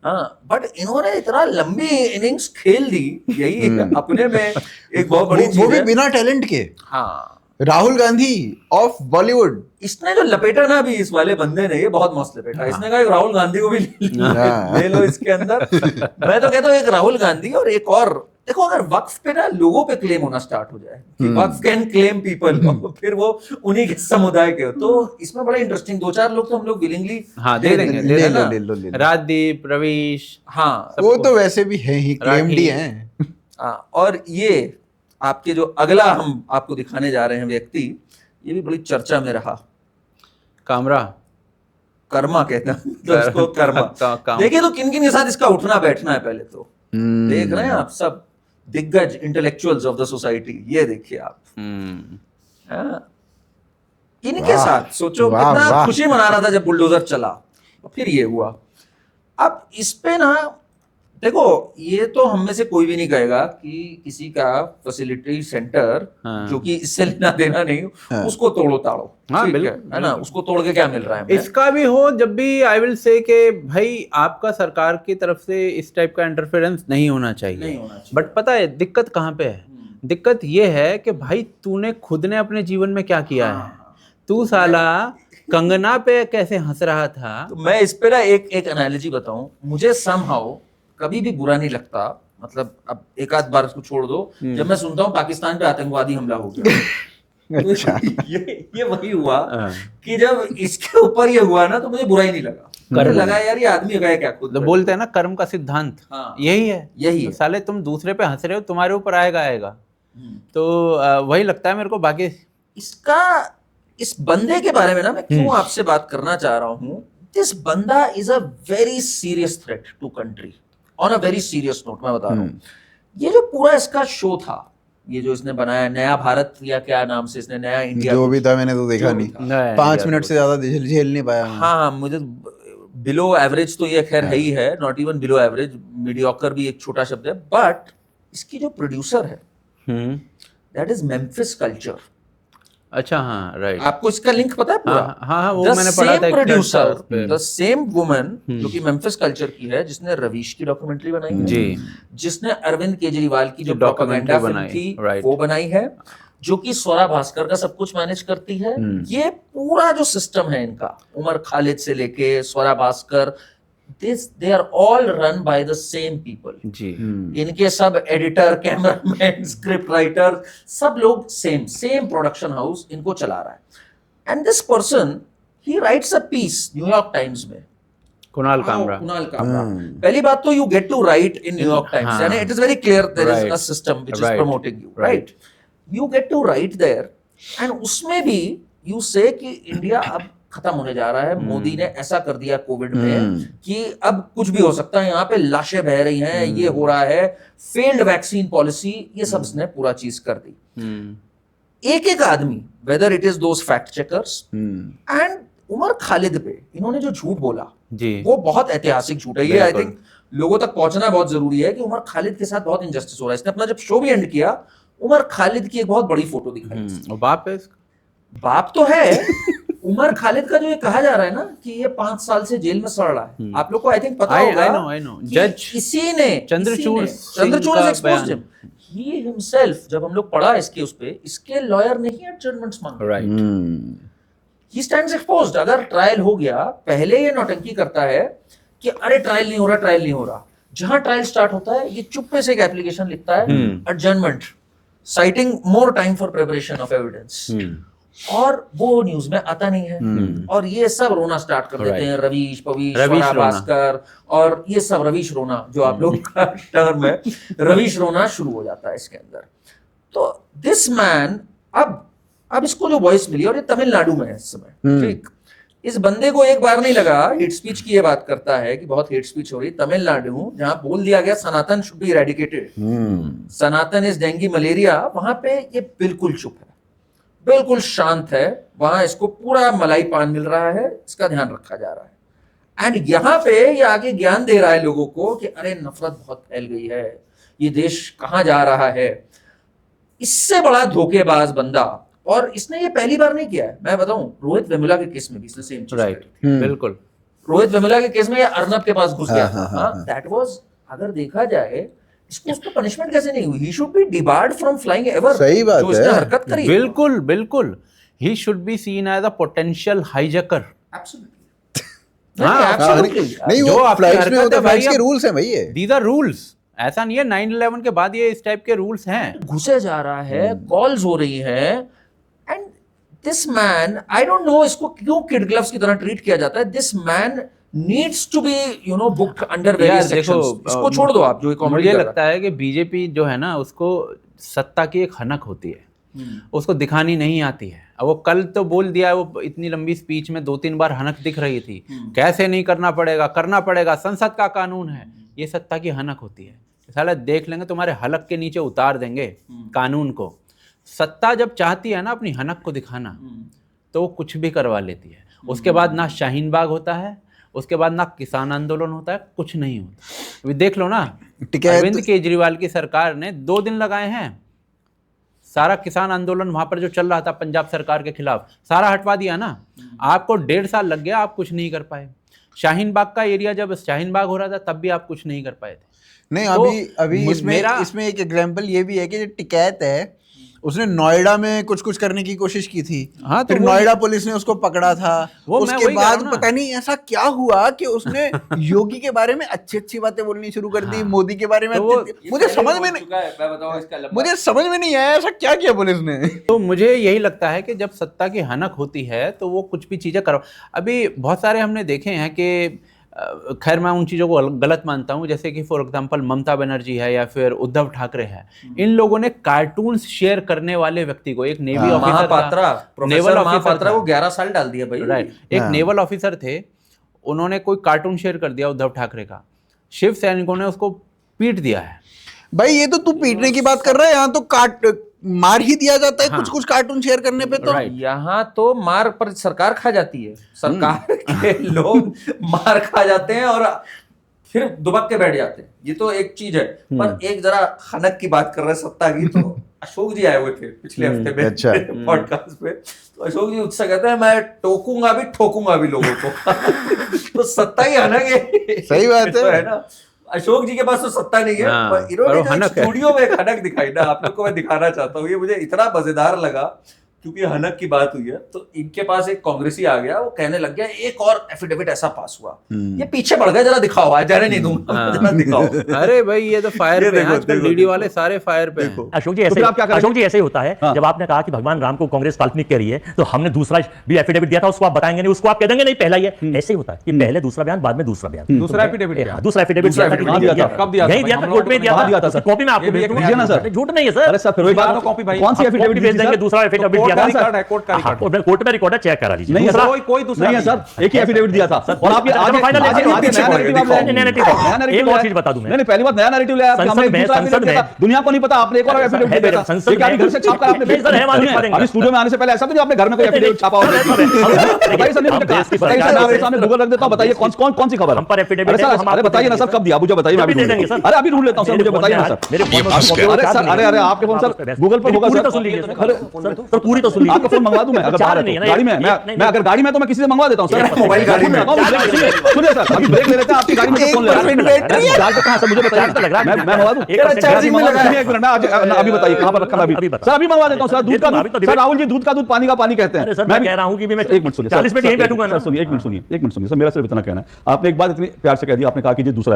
हाँ, बट इन्होंने इतना लंबी इनिंग्स खेल दी, यही अपने में एक बहुत बड़ी चीज है। वो भी बिना टैलेंट के। हाँ, राहुल गांधी ऑफ बॉलीवुड, इसने जो लपेटा ना अभी इस वाले बंदे ने, ये बहुत मस्त लपेटा। इसने कहा राहुल गांधी को भी ले लो इसके अंदर। मैं तो कहता हूँ एक राहुल गांधी और एक और, देखो अगर वक्फ पे ना लोगों पे क्लेम होना स्टार्ट हो जाए कि वक्फ कैन क्लेम पीपल, फिर वो उन्हीं के समुदाय के हो, तो इसमें बड़ा इंटरेस्टिंग 2-4 लोग तो हम लोग विलिंगली दे देंगे। ले लो। राजदीप, रवीश, हाँ वो तो वैसे भी है ही, क्लेम्ड ही हैं। और ये आपके जो अगला हम आपको दिखाने जा रहे हैं व्यक्ति, ये भी बड़ी चर्चा में रहा, कर्मा कहते हैं तो उसको कर्मा। देखिए तो किन किन के साथ इसका उठना बैठना है, पहले तो देख रहे हैं आप सब दिग्गज इंटेलेक्चुअल्स ऑफ द सोसाइटी, ये देखिए आप इनके साथ। सोचो कितना खुशी मना रहा था जब बुलडोजर चला, और फिर ये हुआ। अब इस पे ना देखो ये तो हम में से कोई भी नहीं कहेगा कि किसी का फैसिलिटी सेंटर जो कि इससे लेना देना नहीं उसको तोड़ो ताड़ो, ठीक है ना, उसको तोड़ के क्या मिल रहा है हमें? इसका भी हो जब भी आई विल से कि भाई आपका सरकार की तरफ से इस टाइप का इंटरफेरेंस नहीं होना चाहिए, बट पता है दिक्कत कहाँ पे है? दिक्कत ये है कि भाई तूने खुद ने अपने जीवन में क्या किया है? तू साला कंगना पे कैसे हंस रहा था? तो मैं इस पे ना एक एनालॉजी बताऊं, मुझे समहाउ कभी भी बुरा नहीं लगता, मतलब अब एक आध बार उसको छोड़ दो, जब मैं सुनता हूँ पाकिस्तान पे आतंकवादी हमला हो गया अच्छा। ये वही हुआ कि जब इसके ऊपर ये हुआ ना तो मुझे बुरा ही नहीं लगा, मुझे लगा यार ये आदमी गया क्या खुद। तो बोलते हैं ना कर्म का सिद्धांत, यही है। तो साले तुम दूसरे पे हंस रहे हो, तुम्हारे ऊपर आएगा। तो वही लगता है मेरे को। बाकी इसका इस बंदे के बारे में ना मैं क्यों आपसे बात करना चाह रहा हूँ, दिस बंदा is a very serious threat to country on a very serious note. मैं बता रहा हूँ ये जो पूरा इसका शो था, ये जो इसने बनाया नया भारत या क्या नाम से इसने नया इंडिया, जो भी था मैंने तो देखा नहीं, 5 मिनट से ज्यादा झेल नहीं पाया। हाँ मुझे बिलो एवरेज तो ये खैर है ही है, not even below average, mediocre भी एक छोटा शब्द है, बट इसकी जो प्रोड्यूसर है दैट इज मेम्फिस कल्चर। अच्छा हाँ राइट, आपको इसका लिंक पता है पूरा? हाँ वो मैंने पढ़ा था। प्रोड्यूसर द सेम वुमन जो कि मेम्फिस कल्चर की है, जिसने रवीश की डॉक्यूमेंट्री बनाई है जी, जिसने अरविंद केजरीवाल की जो प्रोपेगेंडा फिल्म थी वो बनाई है, जो कि स्वरा भास्कर का सब कुछ मैनेज करती है। ये पूरा जो सिस्टम है इनका, उमर खालिद से लेके Swara Bhaskar, they are all run by the same people जी। इनके sub editor, cameraman, script writer सब लोग सेम प्रोडक्शन हाउस इनको चला रहा है। And this person he writes a piece New York Times में, कुणाल कामरा। पहली बात तो you get to write in New York Times, यानी it is very clear there is a system which is promoting you, right? You get to write there and उसमें भी you से कि India अब खत्म होने जा रहा है, मोदी ने ऐसा कर दिया कोविड में कि अब कुछ भी हो सकता है, यहाँ पे लाशें बह रही हैं, ये हो रहा है, फेल्ड वैक्सीन पॉलिसी, ये सब इसने पूरा चीज कर दी। एक आदमी, whether it is those fact checkers and Umar Khalid पे इन्होंने जो झूठ बोला जी, वो बहुत ऐतिहासिक झूठ है। ये आई थिंक लोगों तक पहुंचना बहुत जरूरी है कि उमर खालिद के साथ बहुत इनजस्टिस हो रहा है। इसने अपना जब शो भी एंड किया, उमर खालिद की एक बहुत बड़ी फोटो दिखाई। बाप है, बाप तो है उमर खालिद का, जो ये कहा जा रहा है ना कि ये 5 साल से जेल में सड़ रहा है, आप लोग को आई थिंक पता होगा। I know. जज इसी ने Chandrachud exposed him, he himself. जब हम लोग पढ़ा इसके उस पे, इसके लॉयर ने ही एडजर्नमेंट्स मांगे, राइट? He stands exposed. अगर ट्रायल हो गया, पहले ये नौटंकी करता है कि अरे ट्रायल नहीं हो रहा। जहां ट्रायल स्टार्ट होता है, ये चुप्पे से एक एप्लीकेशन लिखता है, adjournment, citing more time for preparation of evidence, और वो न्यूज में आता नहीं है। और ये सब रोना स्टार्ट कर देते हैं, रवीश स्वरा भास्कर, और ये सब रवीश रोना जो आप लोग का टर्म है, रवीश रोना शुरू हो जाता है इसके अंदर। तो दिस मैन अब इसको जो वॉइस मिली, और ये तमिलनाडु में है इस समय, ठीक? इस बंदे को एक बार नहीं लगा, हेट स्पीच की ये बात करता है कि बहुत हेट स्पीच हो रही तमिलनाडु, जहां बोल दिया गया Sanatan should be eradicated, Sanatan is dengue malaria, वहां पे ये बिल्कुल चुप है, बिल्कुल शांत है। वहां इसको पूरा मलाई पान मिल रहा है, इसका ध्यान रखा जा रहा है। एंड यहाँ पे ये आगे ज्ञान दे रहा है लोगों को कि अरे नफरत बहुत फैल गई है, ये देश कहाँ जा रहा है। इससे बड़ा धोखेबाज बंदा, और इसने ये पहली बार नहीं किया है, मैं बताऊं, रोहित वेमुला के केस में भी इसने सेम चीज करी। बिल्कुल, रोहित वेमुला के केस में ये अर्नब के पास घुस गया था। दैट वाज, अगर देखा जाए, इसको उसको पनिशमेंट कैसे नहीं हुई? He should be debarred from flying ever. सही बात है, इसने हरकत करी। बिल्कुल he should be seen as a potential hijacker. Absolutely नहीं, वो फ्लाइट्स में होता है, फ्लाइट्स के रूल्स हैं भाई, ये दीज आर रूल्स। ऐसा नहीं है 9/11 के बाद ये इस टाइप के रूल्स हैं। घुसे जा रहा है, कॉल्स हो रही हैं, and this man, I don't know इसको क्यों किड ग्लव्स की तरह ट्रीट किया जाता है। This man needs to be booked under various sections. इसको छोड़ दो आप, जो कॉमेडी मुझे लगता है कि बीजेपी जो है ना, उसको सत्ता की एक हनक होती है, उसको दिखानी नहीं आती है। अब वो कल तो बोल दिया, वो इतनी लंबी स्पीच में 2-3 बार हनक दिख रही थी, कैसे नहीं करना पड़ेगा, संसद का कानून है। ये सत्ता की हनक होती है, साला देख लेंगे, तुम्हारे हलक के नीचे उतार देंगे कानून को। सत्ता जब चाहती है ना अपनी हनक को दिखाना, तो वो कुछ भी करवा लेती है। उसके बाद ना शाहीन बाग होता है, उसके बाद ना किसान आंदोलन होता है, कुछ नहीं होता। अभी देख लो ना, टिकैत- अरविंद केजरीवाल की सरकार ने 2 दिन लगाए हैं, सारा किसान आंदोलन वहां पर जो चल रहा था पंजाब सरकार के खिलाफ, सारा हटवा दिया ना। आपको 1.5 साल लग गया, आप कुछ नहीं कर पाए। शाहीन बाग का एरिया जब शाहीन बाग हो रहा था तब भी आप कुछ नहीं कर पाए थे। नहीं, तो अभी इसमें एक एग्जांपल ये भी है कि जो टिकैत है उसने नोएडा में कुछ करने की कोशिश की थी। हाँ, तो फिर नोएडा पुलिस ने उसको पकड़ा था। उसके बाद पता नहीं ऐसा क्या हुआ कि उसने योगी के बारे में अच्छी बातें बोलनी शुरू कर दी, मोदी के बारे में मुझे समझ में नहीं आया ऐसा क्या किया पुलिस ने। तो मुझे यही लगता है कि जब सत्ता की हनक होती है तो वो कुछ भी चीजें करो। अभी बहुत सारे हमने देखे हैं कि खैर मैं उन चीज़ों को गलत मानता हूँ, जैसे कि फॉर एग्जांपल ममता बनर्जी है या फिर उद्धव ठाकरे है, इन लोगों ने कार्टून्स शेयर करने वाले व्यक्ति को, एक नेवी ऑफिसर महापात्रा को 11 साल डाल दिया भाई। राइट, एक नेवल ऑफिसर थे, उन्होंने कोई कार्टून शेयर कर दिया उद्धव ठाकरे का, शिव सैनिकों ने उसको पीट दिया है। भाई ये तो तू पीटने की बात कर रहा है, यहाँ तो मार ही दिया जाता है। हाँ। कुछ कार्टून शेयर करने पे तो यहाँ तो मार पर सरकार खा जाती है, सरकार के लोग मार खा जाते हैं और फिर दुबक के बैठ जाते हैं। ये तो एक चीज है, पर एक जरा हनक की बात कर रहे हैं सत्ता की, तो अशोक जी आए हुए थे पिछले हफ्ते में अच्छा। पॉडकास्ट पे, तो अशोक जी उससे कहते हैं मैं टोकूंगा भी ठोकूंगा भी लोगों को। तो सत्ता ही हनक है। सही बात है ना। अशोक जी के पास तो सत्ता नहीं है, पर इन्होंने जो स्टूडियो में एक हनक दिखाई ना, आप लोग को मैं दिखाना चाहता हूँ, ये मुझे इतना मजेदार लगा क्योंकि हनक की बात हुई है। तो इनके पास एक कांग्रेसी आ गया, वो कहने लग गया एक और एफिडेविट ऐसा पास हुआ, ये पीछे बढ़ गया, जरा दिखाओ, आज जाने नहीं दूंगा, जरा दिखाओ। अरे भाई ये तो फायर पे हैं आजकल, डीडी वाले सारे फायर पे हैं। अशोक जी ऐसे ही होता है। जब आपने कहा कि भगवान राम को कांग्रेस काल्पनिक कह रही है, तो हमने दूसरा भी एफिडेविट दिया था, उसको आप बताएंगे नहीं, उसको आप कह देंगे नहीं पहला ही है। ऐसे ही होता है कि पहले दूसरा बयान, बाद में दूसरा बयान, दूसरा एफिडेविट कब दिया था, कोर्ट में दिया था, कॉपी में आपको भेज दूंगा। झूठ नहीं है सर, कौन सी एफिडेविट भेज देंगे, दूसरा एफिडेविट दिया था कोर्ट में रिकॉर्ड चेक करा लीजिए। नहीं सर, कोई दूसरा नहीं है सर, एक ही एफिडेविट दिया था। और आप ये आगे फाइनल एक और चीज बता दूं मैं, नहीं पहली बार नया नैरेटिव लाया संसद में, दुनिया को नहीं पता आपने एक और एफिडेविट दिया था। संसद में घर से छाप कर आपने भेज दिया। अभी स्टूडियो में आने से पहले ऐसा तो नहीं आपने घर में कोई एफिडेविट छापा हो? बताइए सर, बताइए सामने गूगल रख देता हूं, बताइए कौन सी खबर हम पर एफिडेविट है? अरे बताइए ना सर, कब दिया मुझे बताइए, मैं अभी देंगे सर। अरे अभी ढूंढ लेता हूं सर, मुझे बताइए ना सर। अरे सर, अरे आपके फोन सर गूगल पर होगा सर, सुन लीजिए सर, पूरी तो सुन लीजिए। आपका फोन मंगवा दूं मैं, अगर गाड़ी में मैं अगर गाड़ी में तो मैं किसी से मंगवा देता हूं सर, मोबाइल गाड़ी में। सुनिए सर, अभी ब्रेक ले लेते हैं, आपकी गाड़ी में फोन ले रहा है, गाड़ी पे कहां सर, मुझे बताइए, मैं मंगवा दूं? चार्जिंग में लगा है, एक मिनट, मैं अभी बताइए कहां पर रखा है अभी सर, अभी मंगवा देता हूं सर। दूध का दूध सर, राहुल जी दूध का दूध, पानी का पानी कहते हैं। मैं कह रहा हूं कि मैं 1 मिनट सुनिए, 40 मिनट यहीं बैठूंगा ना। सुनिए, 1 मिनट सुनिए सर, मेरा सिर्फ इतना कहना है। आपने एक बात इतनी प्यार से कह दी, आपने कहा कि ये दूसरा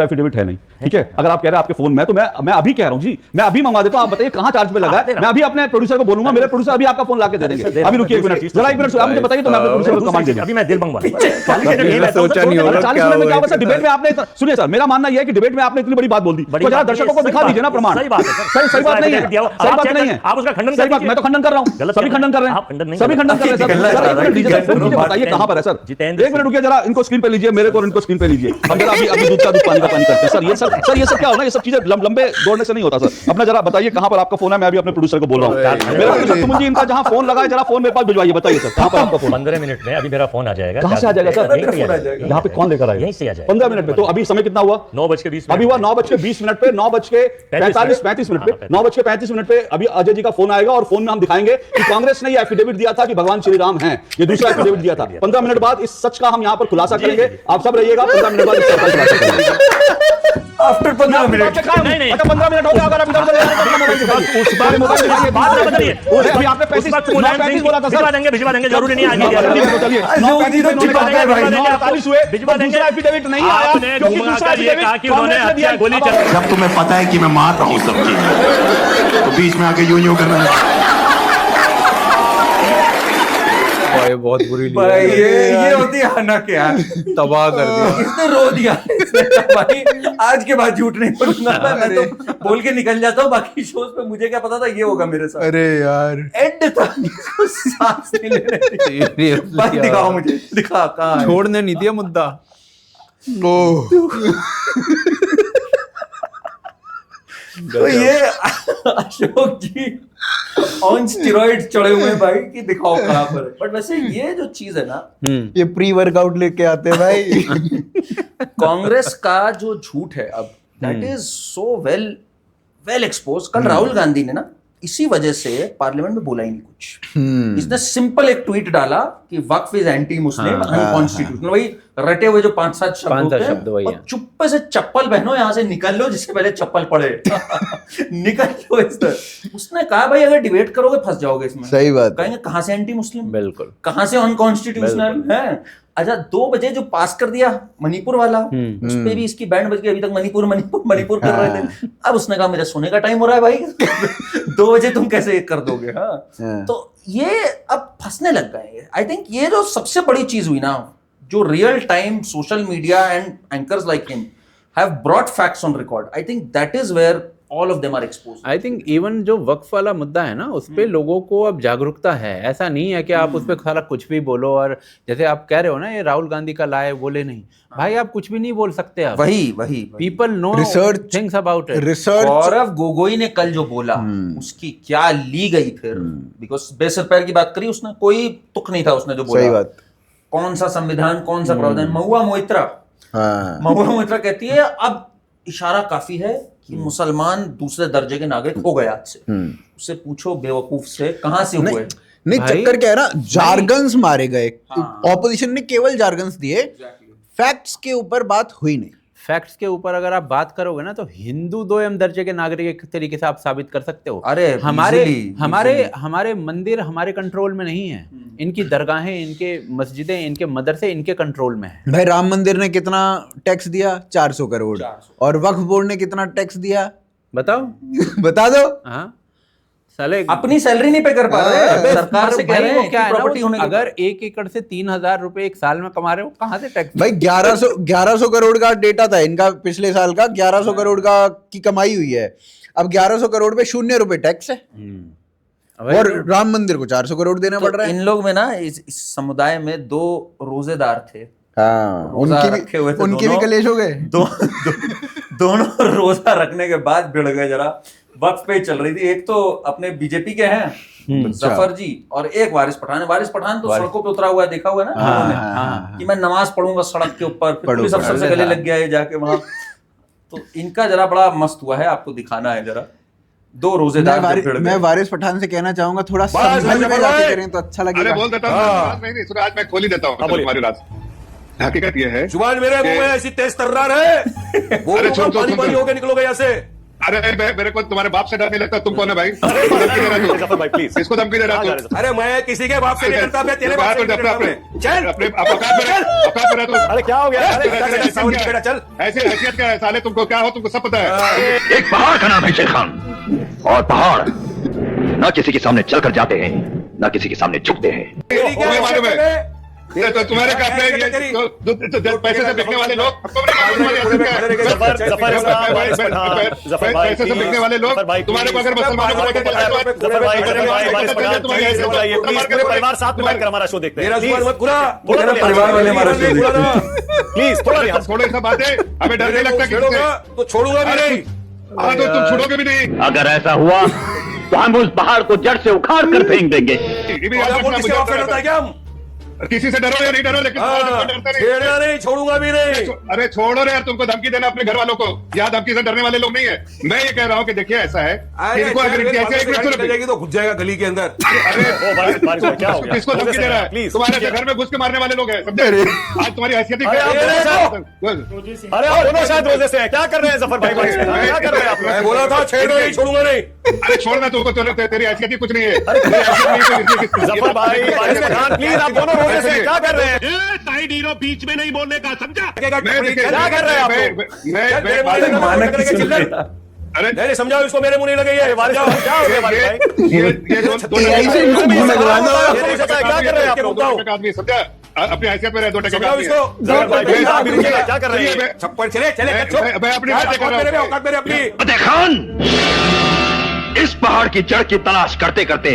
एफिडेविट है नहीं, ठीक है? अगर आप कह रहे हैं आपके फोन में, तो मैं अभी कह रहा हूं जी, मैं अभी मंगवा देता हूं। आप बताइए कहां चार्ज पे लगा है, मैं अभी अपने प्रोड्यूसर को बोलूंगा, मेरे प्रोड्यूसर अभी आपका फोन लाके दे देंगे। अभी रुकिए 1 मिनट, जरा 1 मिनट आप मुझे बताइए, तो मैं अपने प्रोड्यूसर को कमांड दे दूं। अभी मैं दिल मंगवा 40 मिनट में क्या होगा सर? डिबेट में आपने, सुनिए सर, मेरा मानना यह है कि डिबेट में आपने इतनी बड़ी बात बोल दी, तो जरा दर्शकों को दिखा दीजिए ना प्रमाण। सही बात है, सही बात नहीं है, सही बात नहीं है, आप उसका खंडन कर दीजिए। मैं तो खंडन कर रहा हूं, सभी खंडन कर रहे हैं, सभी खंडन कर रहे हैं सर। मुझे बताइए कहां पर है सर? 1 मिनट रुकिए, जरा इनको स्क्रीन पे लीजिए, मेरे को इनको स्क्रीन पे लीजिए। हम जरा अभी दूध का दूध, पानी का पानी करते हैं सर। ये सब क्या होना, ये सब चीजें लंबे दौड़ने से नहीं होता सर। अपना जरा बताइए कहां पर आपका फोन है, मैं अभी अपने प्रोड्यूसर को बोल रहा हूं। मेरा प्रोड्यूसर तुम जी, इनका जहां फोन लगा है, जरा फोन मेरे पास भिजवाइए, बताइए सर कहां पर आपका फोन? 15 मिनट में अभी मेरा फोन आ जाएगा। कहां से आ जाएगा सर? यहाँ पे कौन लेकर आएगा? यहीं से आ जाएगा 15 मिनट में। तो अभी समय कितना हुआ? 9:20 अभी हुआ 9:20 पे, 9:35 मिनट पे, 9:35 मिनट पे अभी अजय जी का फोन आएगा, और फोन में हम दिखाएंगे कि कांग्रेस ने ये एफिडेविट दिया था कि भगवान श्री राम हैं, ये दूसरा एफिडेविट दिया था। 15 मिनट बाद इस सच का हम यहाँ पर खुलासा करेंगे, आप सब रहिएगा। 15 मिनट बाद इस सच का खुलासा करेंगे। आफ्टर 15 मिनट नहीं, अच्छा 15 मिनट हो गया। अगर आप इधर उस बारे में बात ना बदलिए, अभी आपने 35 बोला था सर, भिजवा देंगे, जरूरी नहीं आएगी। चलिए 9:45 हुए, दूसरा एफिडेविट नहीं आया, क्योंकि दूसरा एफिडेविट गोली चल। जब तुम्हें पता है कि मैं मार रहा हूं सबकी, तो बीच में आके यूं करना है। बहुत बुरी भाई, ये होती है हनक यार, तबाह कर दिया इसने, रो दिया इसने। भाई आज के बाद झूठ नहीं बोलूंगा मैं तो बोल के निकल जाता हूँ। बाकी शोज पे मुझे क्या पता था ये होगा मेरे साथ। अरे यार एंड तक सांस नहीं लेने दी। बस दिखाओ मुझे, दिखा कहाँ छोड़ने नहीं दिया मुद्दा। तो ये अशोक जी ऑन स्टेरॉइड चढ़े हुए हैं भाई कि दिखाओ कहाँ पर है। बट वैसे ये जो चीज है ना, ये प्री वर्कआउट लेके आते हैं भाई। कांग्रेस का जो झूठ है अब, that is so well expose. कल राहुल गांधी ने ना इसी वजह से पार्लियामेंट में बोला ही नहीं कुछ। इसने सिंपल एक ट्वीट डाला कि वक्फ इज एंटी मुस्लिम अनकॉन्स्टिट्यूशनल, वही रटे हुए जो 5-7 शब्द होते हैं, और चुप्पे से चप्पल पहनो, यहाँ से निकल लो जिससे पहले चप्पल पड़े। निकल लो इस तरह। उसने कहा भाई अगर डिबेट करोगे फंस जाओगे इसमें। सही बात। कहेंगे कहां से एंटी मुस्लिम, बिल्कुल, कहां से अनकॉन्स्टिट्यूशनल है। अच्छा 2 बजे जो पास कर दिया मणिपुर वाला, उस पे भी इसकी बैंड बज गई। अभी तक मणिपुर मणिपुर मणिपुर कर रहे थे। अब उसने कहा मेरा सोने का टाइम हो रहा है भाई। 2 बजे तुम कैसे कर दोगे। हाँ, तो ये अब फंसने लग गए। आई थिंक ये जो सबसे बड़ी चीज हुई ना, जो real time social media and anchors like him have brought facts on record, I think that is where all of them are exposed. I think even जो वक्फ वाला मुद्दा है ना, उस पे लोगों को अब जागरूकता है। ऐसा नहीं है कि आप उस पे सारा कुछ भी बोलो, और जैसे आप कह रहे हो ना ये राहुल गांधी का लाए बोले नहीं, भाई आप कुछ भी नहीं बोल सकते। आप वही people know research things about it. Research Gaurav Gogoi ने कल जो बोला उसकी क्या ली गई फिर, बिकॉज बेसर पैर की बात करी उसने, कोई तुक नहीं था उसने जो बोला। सही बात। कौन सा संविधान कौन सा प्रावधान। महुआ मोइत्रा कहती है अब इशारा काफी है कि मुसलमान दूसरे दर्जे के नागरिक हो गए आज से। उससे पूछो बेवकूफ से कहां से हुए। नहीं चक्कर क्या है ना, जार्गन्स मारे गए। ऑपोजिशन ने केवल जार्गन्स दिए, फैक्ट्स के ऊपर बात हुई नहीं। फैक्ट्स के ऊपर अगर आप बात करोगे ना, तो हिंदू 2M दर्जे के नागरिक एक तरीके से आप साबित कर सकते हो। अरे हमारे मंदिर हमारे कंट्रोल में नहीं है, इनकी दरगाहें, इनके मस्जिदें, इनके मदरसे इनके कंट्रोल में है। भाई राम मंदिर ने कितना टैक्स दिया? 400 करोड़। और वक्फ बोर्ड ने कितना टैक्स दिया बताओ? बता दो। हाँ साले अपनी सैलरी नहीं पे कर पा रहे, सरकार से कह रहे हैं क्या प्रॉपर्टी होने अगर 1 एकड़ से 3,000 रुपए एक साल में कमा रहे हो, कहाँ से टैक्स? भाई 1100 करोड़ का डेटा था इनका पिछले साल का, 1100 करोड़ का की कमाई हुई है। अब 1100 करोड़ पे 0 रुपए टैक्स है, और राम मंदिर को 400 करोड़ देना पड़ रहा है। इन लोग में ना इस समुदाय में 2 रोजेदार थे। हाँ, उनकी भी कलेश हो गए। दोनों रोजा रखने के बाद भिड़ गए। जरा वक्फ पे चल रही थी। एक तो अपने बीजेपी के हैं जफर जी, और एक वारिस पठान है। वारिस पठान तो सड़कों पे उतरा हुआ है, देखा हुआ है ना उन्होंने, कि मैं नमाज पढ़ूंगा सड़क के ऊपर। पुलिस अफसर से गले लग गया है जाके वहां। तो इनका जरा बड़ा मस्त हुआ है, आपको दिखाना है जरा। 2 रोजेदार। मैं वारिस पठान से कहना चाहूंगा थोड़ा संभल में जाके करें तो अच्छा लगेगा। बोल देता हूँ, आज मैं खोल ही देता हूँ तुम्हारी राज। हकीकत ये है, जुबान मेरे मुंह में ऐसी तेज तर्रार है, वो पानी होके निकलोगे यहाँ से। अरे मेरे को तुम्हारे बाप से डर नहीं लगता। तुम कौन है भाई? जफर भाई प्लीज, इसको धमकी दे रहा है। अरे मैं किसी के बाप से नहीं डरता, मैं तेरे बाप से डरता हूं। चल अपने औकात में रह। अरे क्या हो गया? अरे चल, ऐसे हैसियत क्या है साले? तुमको क्या हो? तुमको सब पता है। एक पहाड़ का नाम है शेर खान, और पहाड़ न किसी के सामने चलकर जाते हैं, न किसी के सामने झुकते हैं। मालूम है तो तुम्हारे पैसे से बिकने वाले लोग, पैसे से बिकने वाले लोग तुम्हारे को अगर मुसलमानों को परिवार साथ में बैठकर हमारा शो देखते हैं। परिवार वाले हमारा शो देखते हैं। प्लीज थोड़ा सा बातें हमें डर नहीं लगता तो छोड़ूंगा भी नहीं। हाँ तो तुम छोड़ोगे भी नहीं। अगर ऐसा हुआ तो हम उस पहाड़ को जड़ से उखाड़ कर फेंक देंगे। किसी से डरो या नहीं डरो, लेकिन नहीं छोड़ूंगा भी नहीं। अरे छोड़ो रे यार, तुमको धमकी देना अपने घर वालों को। यहाँ धमकी से डरने वाले लोग नहीं है। मैं ये कह रहा हूँ कि देखिए ऐसा है, इनको अगर तो घुस जाएगा गली के अंदर। अरे किसको धमकी दे रहा है? तुम्हारे घर में घुस के मारने वाले लोग हैं, समझे? आज तुम्हारी हैसियत दोनों शायद रोजे से क्या कर रहे हैं जफर भाई? क्या कर रहे हैं आप? मैं बोला था छेड़ो नहीं, छोड़ूंगा नहीं। अरे छोड़ना तुमको, तेरी हैसियत ही कुछ नहीं है। जफर भाई प्लीज, आप दोनों रोजे से क्या कर रहे हैं? साइड हीरो बीच में नहीं बोलने का, समझा? क्या कर रहे हैं आप? अरे नहीं समझाओ इसको, मेरे मुंह नहीं लगे। ये क्या हो गया भाई? क्या कर रहे हैं आप लोग? आदमी समझा, अपनी हैसियत में रहे। 2 टके क्या कर रहे हैं? छप्पर चले मैं अपनी बातें कर रहा हूं। फतेह खान, इस पहाड़ की जड़ की तलाश करते करते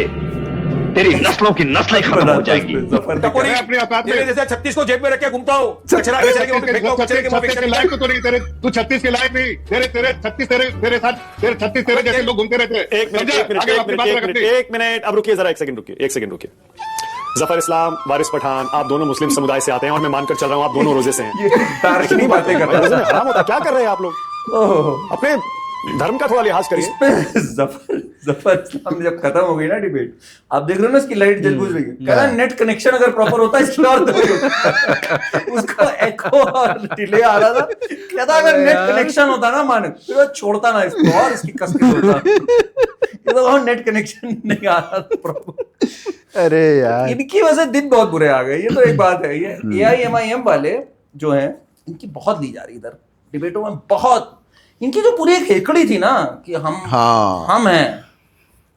तेरी नस्लों की नस्लें खत्म हो जाएंगी। टपोरी अपनी औकात में जैसे 36 को जेब में रख के घूमता हूँ, कचरा कचरे के वहाँ पे फेंकता हूँ, कचरे के वहाँ पे के लायक तो तू नहीं, तू 36 के लायक नहीं, तेरे 36 तेरे जैसे लोग घूमते रहते हैं। एक मिनट, अब रुकिए जरा, एक सेकंड रुकिए। जफर इस्लाम, वारिस पठान, आप दोनों मुस्लिम समुदाय से आते हैं और मैं मानकर चल रहा हूँ आप दोनों रोजे से हैं। दार्शनिक बातें कर रहे हैं। हराम होता, क्या कर रहे हैं आप लोग? अपने धर्म का थोड़ा लिहाज करिए। जफर इस्लाम जब खत्म हो गई ना डिबेट, आप देख रहे हो ना उसकी लाइट जल बुझ रही है। कह रहा नेट कनेक्शन अगर प्रॉपर होता है इसकी और उसको एको और डिले आ रहा था। कहता अगर नेट कनेक्शन होता ना मानक फिर वो छोड़ता ना इसको और इसकी कसके होता। ये तो नेट कनेक्शन नहीं आ रहा था प्रॉपर। अरे यार इनकी वजह से दिन बहुत बुरे आ गए। ये तो एक बात है। ये AIMIM वाले जो हैं इनकी बहुत ली जा रही इधर डिबेटों में, बहुत। इनकी जो पूरी एक हेकड़ी थी ना कि हम हैं,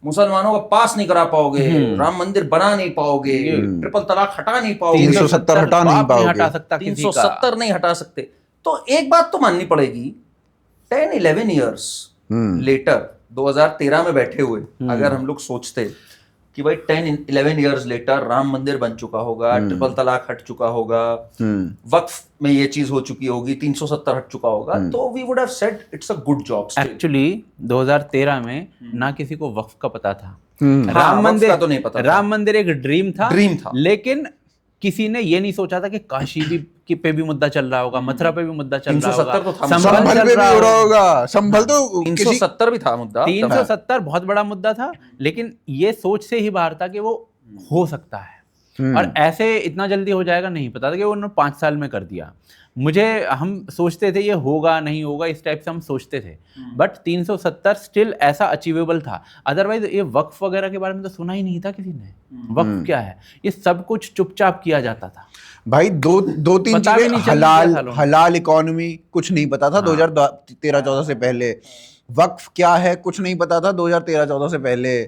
मुसलमानों का पास नहीं करा पाओगे, राम मंदिर बना नहीं पाओगे, ट्रिपल तलाक हटा नहीं पाओगे, 370 हटा नहीं पाओगे, 370 नहीं हटा सकते। तो एक बात तो माननी पड़ेगी, 10-11 ईयर्स लेटर 2013 में बैठे हुए अगर हम लोग सोचते कि भाई 10-11 ईयर्स लेटर राम मंदिर बन चुका होगा, ट्रिपल तलाक हट चुका होगा, वक्फ में ये चीज हो चुकी होगी, 370 हट चुका होगा, तो we would have said it's a good job. Actually 2013 में ना किसी को वक्फ का पता था, राम मंदिर का तो नहीं पता। राम मंदिर एक ड्रीम था, लेकिन किसी ने ये नहीं सोचा था कि काशी भी पे भी मुद्दा चल रहा होगा, मथुरा पे भी मुद्दा चल रहा होगा, 370 तो था, संभल पे भी हो रहा होगा, संभल तो 370 भी था मुद्दा, 370 बहुत बड़ा मुद्दा था, लेकिन ये सोच से ही बाहर था कि वो हो सकता है। और ऐसे इतना जल्दी हो जाएगा नहीं पता था कि उन्होंने 5 साल में कर दिया। हम सोचते थे ये होगा नहीं होगा, इस टाइप से हम सोचते थे, बट 370 स्टिल ऐसा अचीवेबल था। अदरवाइज ये वक्फ वगैरह के बारे में तो सुना ही नहीं था किसी ने। वक्फ क्या है, ये सब कुछ चुपचाप किया जाता था भाई। दो तीन चीजें, हलाल इकोनॉमी कुछ नहीं पता था 2013-14 से पहले, वक्फ क्या है कुछ नहीं पता था 2013-14 से पहले।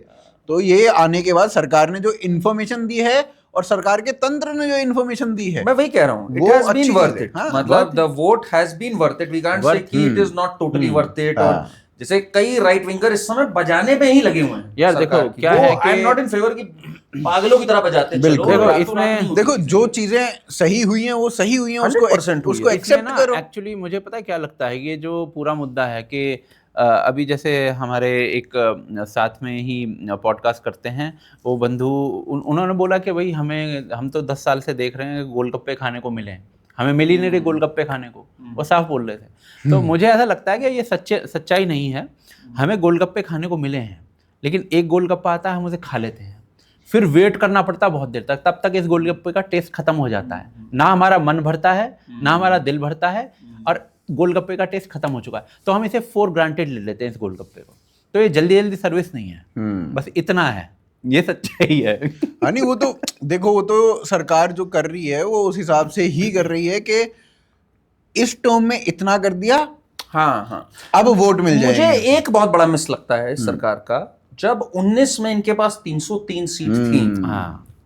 तो ये आने के बाद सरकार ने जो इन्फॉर्मेशन दी है और सरकार के तंत्र ने जो इन्फॉर्मेशन दी है, मैं वही कह रहा हूँ, it has been worth it. मतलब the vote has been worth it, we can't say कि it is not totally worth it. और जैसे कई राइट विंगर इस समय बजाने में ही लगे हुए हैं यार। देखो क्या है कि I am not in favour कि पागलों की तरह बजाते हैं। देखो इसमें देखो जो चीजें सही हुई हैं वो सही हुई हैं, उसको एक्सेप्ट करो। एक्चुअली मुझे पता है क्या लगता है, ये जो पूरा मुद्दा है कि अभी जैसे हमारे एक साथ में ही पॉडकास्ट करते हैं वो बंधु, उन्होंने बोला कि भाई हम तो 10 साल से देख रहे हैं गोलगप्पे खाने को मिले, हमें मिल ही नहीं रहे गोलगप्पे खाने को, वो साफ बोल रहे थे। तो मुझे ऐसा लगता है कि ये सच्चाई नहीं है। हमें गोलगप्पे खाने को मिले हैं, लेकिन एक गोलगप्पा आता है हम उसे खा लेते हैं, फिर वेट करना पड़ता है बहुत देर तक, तब तक इस गोलगप्पे का टेस्ट खत्म हो जाता है। ना हमारा मन भरता है, ना हमारा दिल भरता है, और गोलगप्पे का टेस्ट खत्म हो चुका है। तो हम इसे फॉर ग्रांटेड ले लेते हैं इस गोलगप्पे को। तो ये जल्दी जल्दी सर्विस नहीं है, बस इतना है, ये सच्चाई है। नहीं वो तो देखो, वो तो सरकार जो कर रही है वो उस हिसाब से ही कर रही है कि इस टर्म में इतना कर दिया, हाँ अब वोट मिल जाएंगे। मुझे एक बहुत बड़ा मिस लगता है इस सरकार का, जब 19 में इनके पास 303 सीट थी,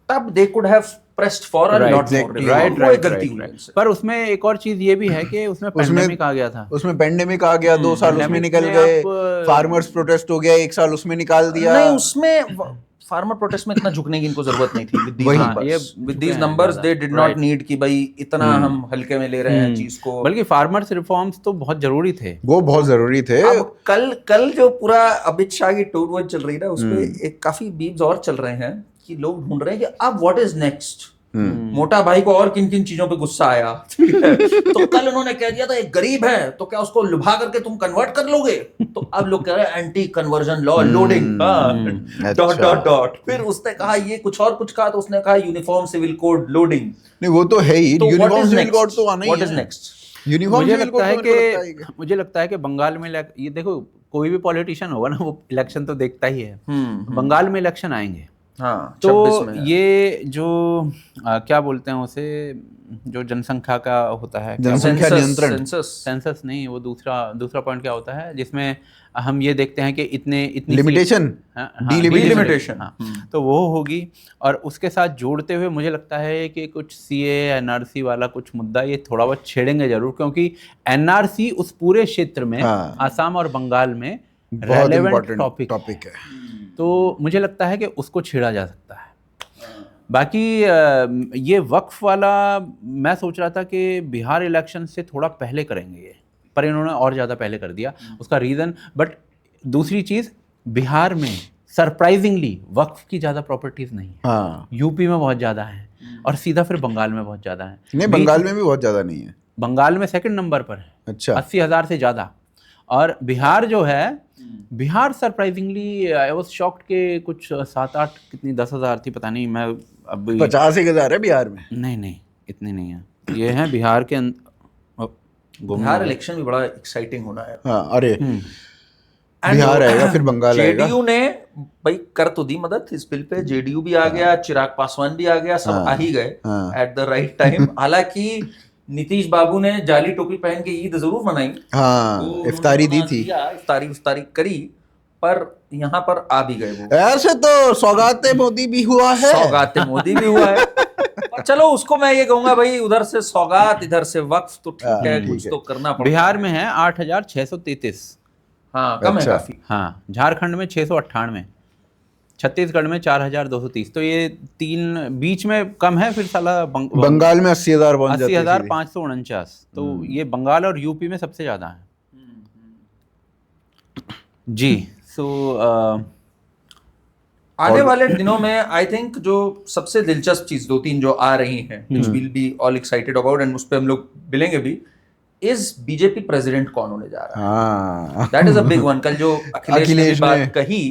तब they could have pressed for a lot more. Right. पर उसमें एक और चीज ये भी है कि उसमें पेंडेमिक आ गया था, उसमें पेंडेमिक आ गया, 2 साल उसमें निकल गए, फार्मर्स प्रोटेस्ट हो गया, 1 साल उसमें निकाल दिया। नहीं, उसमें फार्मर प्रोटेस्ट में इतना झुकने की इनको जरूरत नहीं थी। With these numbers they did not need कि भाई इतना हम हल्के में ले रहे हैं चीज को। बल्कि फार्मर्स रिफॉर्म्स तो बहुत जरूरी थे, वो बहुत जरूरी थे। अब कल जो पूरा अमित शाह की टूर वो चल रही है ना, उसमें एक काफी बीब्स और चल रहे हैं कि लोग ढूंढ रहे हैं कि अब व्हाट इज नेक्स्ट। मोटा भाई को और किन किन चीजों पे गुस्सा आया, तो कल उन्होंने कह दिया था एक गरीब है तो क्या उसको लुभा करके तुम कन्वर्ट कर लोगे, तो अब लोग कह रहे हैं anti conversion law loading dot. फिर उसने कहा ये कुछ और कुछ कहा, तो उसने कहा यूनिफॉर्म सिविल कोड लोडिंग। नहीं वो तो है ही, यूनिफॉर्म सिविल कोड तो आना ही है। What is next? मुझे लगता है कि बंगाल में ये देखो, कोई भी पॉलिटिशियन होगा ना वो इलेक्शन तो देखता ही है। बंगाल में इलेक्शन आएंगे, हाँ, तो ये जो क्या बोलते हैं उसे, जो जनसंख्या का होता है, जनसंख्या नियंत्रण, सेंसस नहीं, वो दूसरा पॉइंट क्या होता है जिसमें हम ये देखते हैं कि इतनी लिमिटेशन, डिलिमिटेशन, तो वो होगी। और उसके साथ जोड़ते हुए मुझे लगता है कि कुछ CA NRC वाला कुछ मुद्दा ये थोड़ा बहुत छेड़ेंगे जरूर, क्योंकि NRC उस पूरे क्षेत्र में, आसाम और बंगाल में रेलेवेंट टॉपिक है। तो मुझे लगता है कि उसको छेड़ा जा सकता है। बाकी ये वक्फ वाला मैं सोच रहा था कि बिहार इलेक्शन से थोड़ा पहले करेंगे ये, पर इन्होंने और ज़्यादा पहले कर दिया। उसका रीज़न, बट दूसरी चीज़, बिहार में सरप्राइजिंगली वक्फ की ज़्यादा प्रॉपर्टीज़ नहीं है। हाँ। यूपी में बहुत ज़्यादा है और सीधा फिर बंगाल में बहुत ज़्यादा है। नहीं, बंगाल में भी बहुत ज़्यादा नहीं है। बंगाल में सेकंड नंबर पर है। अच्छा। 80,000 से ज़्यादा। और बिहार जो है, Bihar surprisingly I was shocked के कुछ 7-8 कितनी 10,000 थी, पता नहीं, मैं अभी 50,000 है बिहार में। नहीं इतनी नहीं है। ये है बिहार के बिहार इलेक्शन भी बड़ा एक्साइटिंग होना है। हाँ, अरे बिहार आएगा फिर बंगाल आएगा। जेडीयू ने भाई कर तो दी मदद इस बिल पे, जेडीयू भी आ गया, चिराग पासवान भी आ गया, सब आ ही गए एट द राइट टाइम। हालांकि नीतीश बाबू ने जाली टोपी पहन के ईद जरूर मनाई, हाँ, इफ्तारी दी थी, इफ्तारी करी, पर यहाँ पर आ भी गए वो। ऐसे तो सौगाते मोदी भी हुआ है, सौगाते मोदी भी हुआ है। चलो उसको मैं ये कहूंगा भाभाई, उधर से सौगात इधर से वक्फ, तो ठीक है, कुछ तो करना पड़ेगा। बिहार में है 8,633। हाँ, कम है काफी। हाँ, झारखंड में 698, छत्तीसगढ़ में 4,230। तो ये 3 बीच में कम है। फिर साला बंगाल में 80,000 पहुंच जाते हैं, 80,549। तो ये बंगाल और यूपी में सबसे ज्यादा है जी। सो आने वाले दिनों में आई थिंक जो सबसे दिलचस्प चीज 2-3 जो आ रही हैं, which we'll be all excited about, and उस पे हम लोग मिलेंगे भी, इस बीजेपी प्रेसिडेंट कौन होने जा रहा है। That is a big one. कल जो अखिलेश ने बात कही,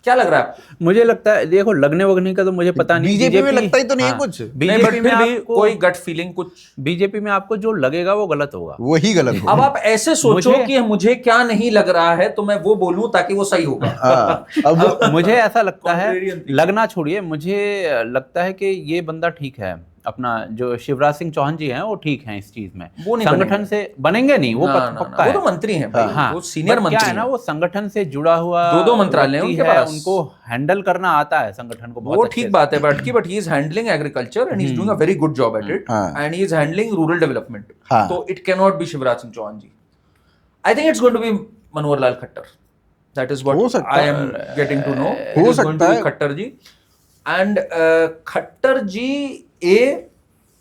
क्या लग रहा है आपको? मुझे लगता है, देखो, लगने वगने का तो मुझे पता नहीं, बीजेपी में लगता ही तो नहीं है कुछ, बीजेपी में भी कोई गट फीलिंग कुछ, बीजेपी में आपको जो लगेगा वो गलत होगा, वही गलत होगा। अब आप ऐसे सोचो कि मुझे क्या नहीं लग रहा है तो मैं वो बोलूं ताकि वो सही होगा। अब मुझे ऐसा लगता है, लगना छोड़िए, मुझे लगता है कि ये बंदा ठीक है, अपना जो शिवराज सिंह चौहान जी हैं वो ठीक हैं इस चीज में। वो नहीं संगठन से बनेंगे नहीं, वो पक्का है। वो तो मंत्री हैं भाई, हाँ, वो सीनियर मंत्री क्या है ना, वो संगठन से जुड़ा हुआ 2 मंत्रालय हैं उनके पास, उनको हैंडल करना आता है संगठन को बहुत। वो ठीक बात है, but he is handling agriculture and he is doing a very good job at it, and he is handling rural development. तो it can not be Shivraj Singh Chouhan ji. I think it's going to be Manohar Lal Khattar. That is what I am getting to know. हो सकता है Khattar ji. And Khattar ji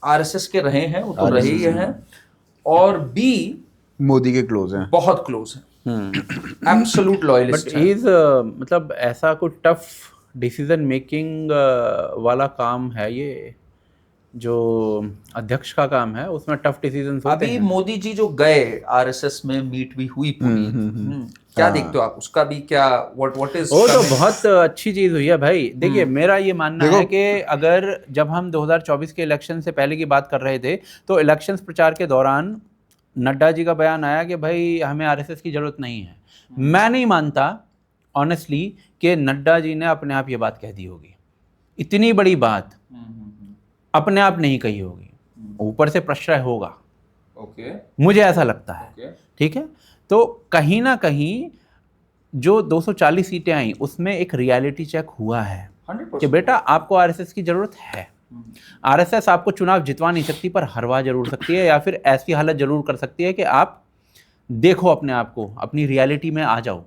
RSS के रहे हैं, वो तो रहे ही हैं, और बी मोदी के क्लोज हैं, बहुत क्लोज हैं, absolute loyalist. But he is मतलब ऐसा कोई टफ डिसीजन मेकिंग वाला काम है ये, जो अध्यक्ष का काम है, उसमें टफ डिसीजन होते हैं। अभी मोदी जी जो गए आरएसएस में, मीट भी हुई पूरी, क्या देखते हो आप उसका भी? क्या व्हाट इज? वो तो बहुत अच्छी चीज हुई है भाई। देखिए, मेरा ये मानना है कि अगर जब हम 2024 के इलेक्शन से पहले की बात कर रहे थे, तो इलेक्शंस प्रचार के दौरान नड्डा जी का बयान आया कि भाई हमें आरएसएस की जरूरत नहीं है। मैं नहीं मानता ऑनेस्टली कि नड्डा जी ने अपने आप ये बात कह दी होगी। इतनी बड़ी बात अपने आप नहीं कही होगी, ऊपर से प्रश्रय होगा। मुझे ऐसा लगता है। ठीक है, तो कहीं ना कहीं जो 240 सीटें आई, उसमें एक रियलिटी चेक हुआ है कि बेटा आपको आरएसएस की जरूरत है। आरएसएस आपको चुनाव जितवा नहीं सकती, पर हरवा जरूर सकती है, या फिर ऐसी हालत जरूर कर सकती है कि आप देखो अपने आप को, अपनी रियलिटी में आ जाओ।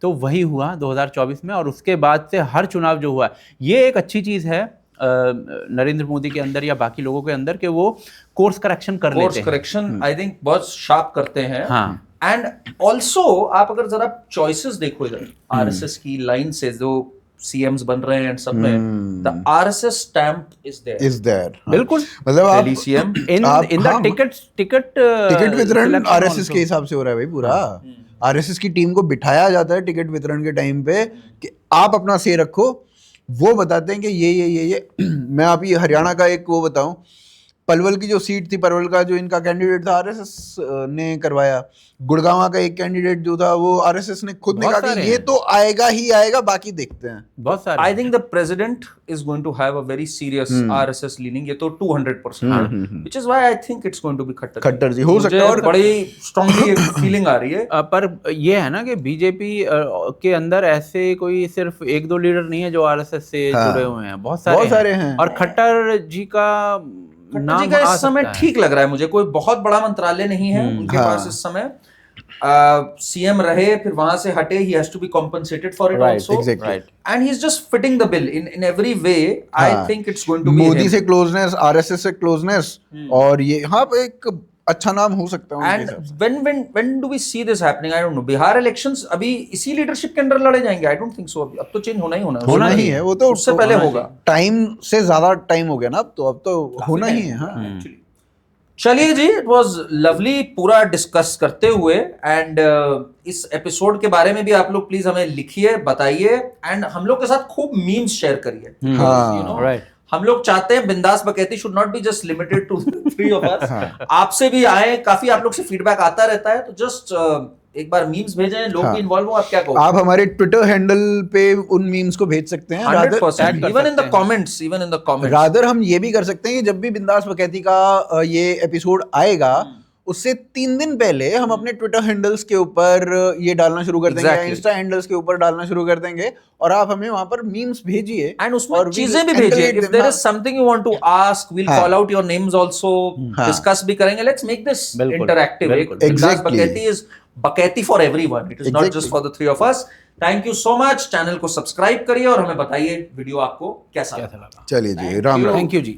तो वही हुआ 2024 में, और उसके बाद से हर चुनाव जो हुआ, ये एक अच्छी चीज़ है नरेंद्र मोदी के अंदर या बाकी लोगों के अंदर, कि वो कोर्स करेक्शन कर लेते हैं। कोर्स करेक्शन आई थिंक बहुत शार्प करते हैं। हाँ। एंड ऑल्सो आप अगर जरा चॉइसेस देखो इधर आरएसएस की लाइन से, जो सीएम्स बन रहे हैं सब में, the RSS stamp is there. बिल्कुल, मतलब आप सीएम इन द टिकट वितरण आरएसएस के हिसाब से हो रहा है भाई पूरा। आरएसएस की टीम को बिठाया जाता है टिकट वितरण के टाइम पे कि आप अपना से रखो। वो बताते हैं कि ये मैं आप ये हरियाणा का एक वो बताऊं, पलवल की जो सीट थी, पलवल का जो इनका कैंडिडेट था आरएसएस ने करवाया। गुड़गांव का एक कैंडिडेट जो था वो आरएसएस ने खुद ने कहा कि ये तो आएगा ही आएगा, बाकी देखते हैं। बहुत सारे। I think the president is going to have a very serious RSS leaning, ये तो 200%, which is why I think it's going to be Khattar ji. हो सकता है, और बड़ी स्ट्रांगली फीलिंग आ रही है। पर ये है ना कि बीजेपी के अंदर ऐसे कोई सिर्फ 1-2 लीडर नहीं है जो आरएसएस से जुड़े हुए हैं, बहुत सारे हैं। और खट्टर जी का नाम इस समय ठीक लग रहा है मुझे। कोई बहुत बड़ा मंत्रालय नहीं है उनके पास इस समय, सीएम रहे फिर वहां से हटे, he has to be compensated for it Right, also. exactly. Right. And he's just fitting the bill in every way. I हाँ. think it's going to be Modi him. से क्लोजनेस, आरएसएस से क्लोजनेस, और ये हाँ एक अच्छा नाम हो सकता है उनके हिसाब से। when do we see this happening? I don't know. Bihar elections अभी इसी लीडरशिप के अंडर लड़े जाएंगे? I don't think so. अब तो चेंज होना ही होना है। होना ही है, वो तो उससे पहले होगा। टाइम से ज्यादा टाइम हो गया ना, अब तो होना ही है। हाँ चलिए जी, इट वाज लवली पूरा डिस्कस करते हुए, एंड इस एपिसोड के बारे में भी आप लोग प्लीज हमें लिखिए, बताइए, एंड हम लोग के साथ खूब मीम्स शेयर करिए। हाँ, हम लोग चाहते हैं Bindaas Bakaiti should not be just limited to three of us. आपसे भी आए, काफी आप लोग से फीडबैक आता रहता है, तो जस्ट एक बार मीम्स भेजें, लोग भी इन्वॉल्व हो। आप क्या कहोगे? आप हमारे ट्विटर हैंडल पे उन मीम्स को भेज सकते हैं। 100%, even in the comments, rather हम ये भी कर सकते हैं कि जब भी बिंदास बकैती का ये एपिसोड आएगा, उससे 3 दिन पहले हम अपने ट्विटर हैंडल्स के ऊपर ये डालना शुरू कर देंगे, इंस्टा हैंडल्स के ऊपर डालना शुरू कर देंगे, और आप हमें वहां पर मीम्स भेजिए, एंड उसमें चीजें भी भेजिए। If there is something you want to ask, we will call out your names also, discuss भी करेंगे। Let's make this interactive. Bindaas Bakaiti is Bakaiti for everyone, it is not just for the three of us. Thank you so much. Channel को subscribe करिए और हमें बताइए video आपको कैसा लगा। चलिए जी, Ram Ram. Thank you ji.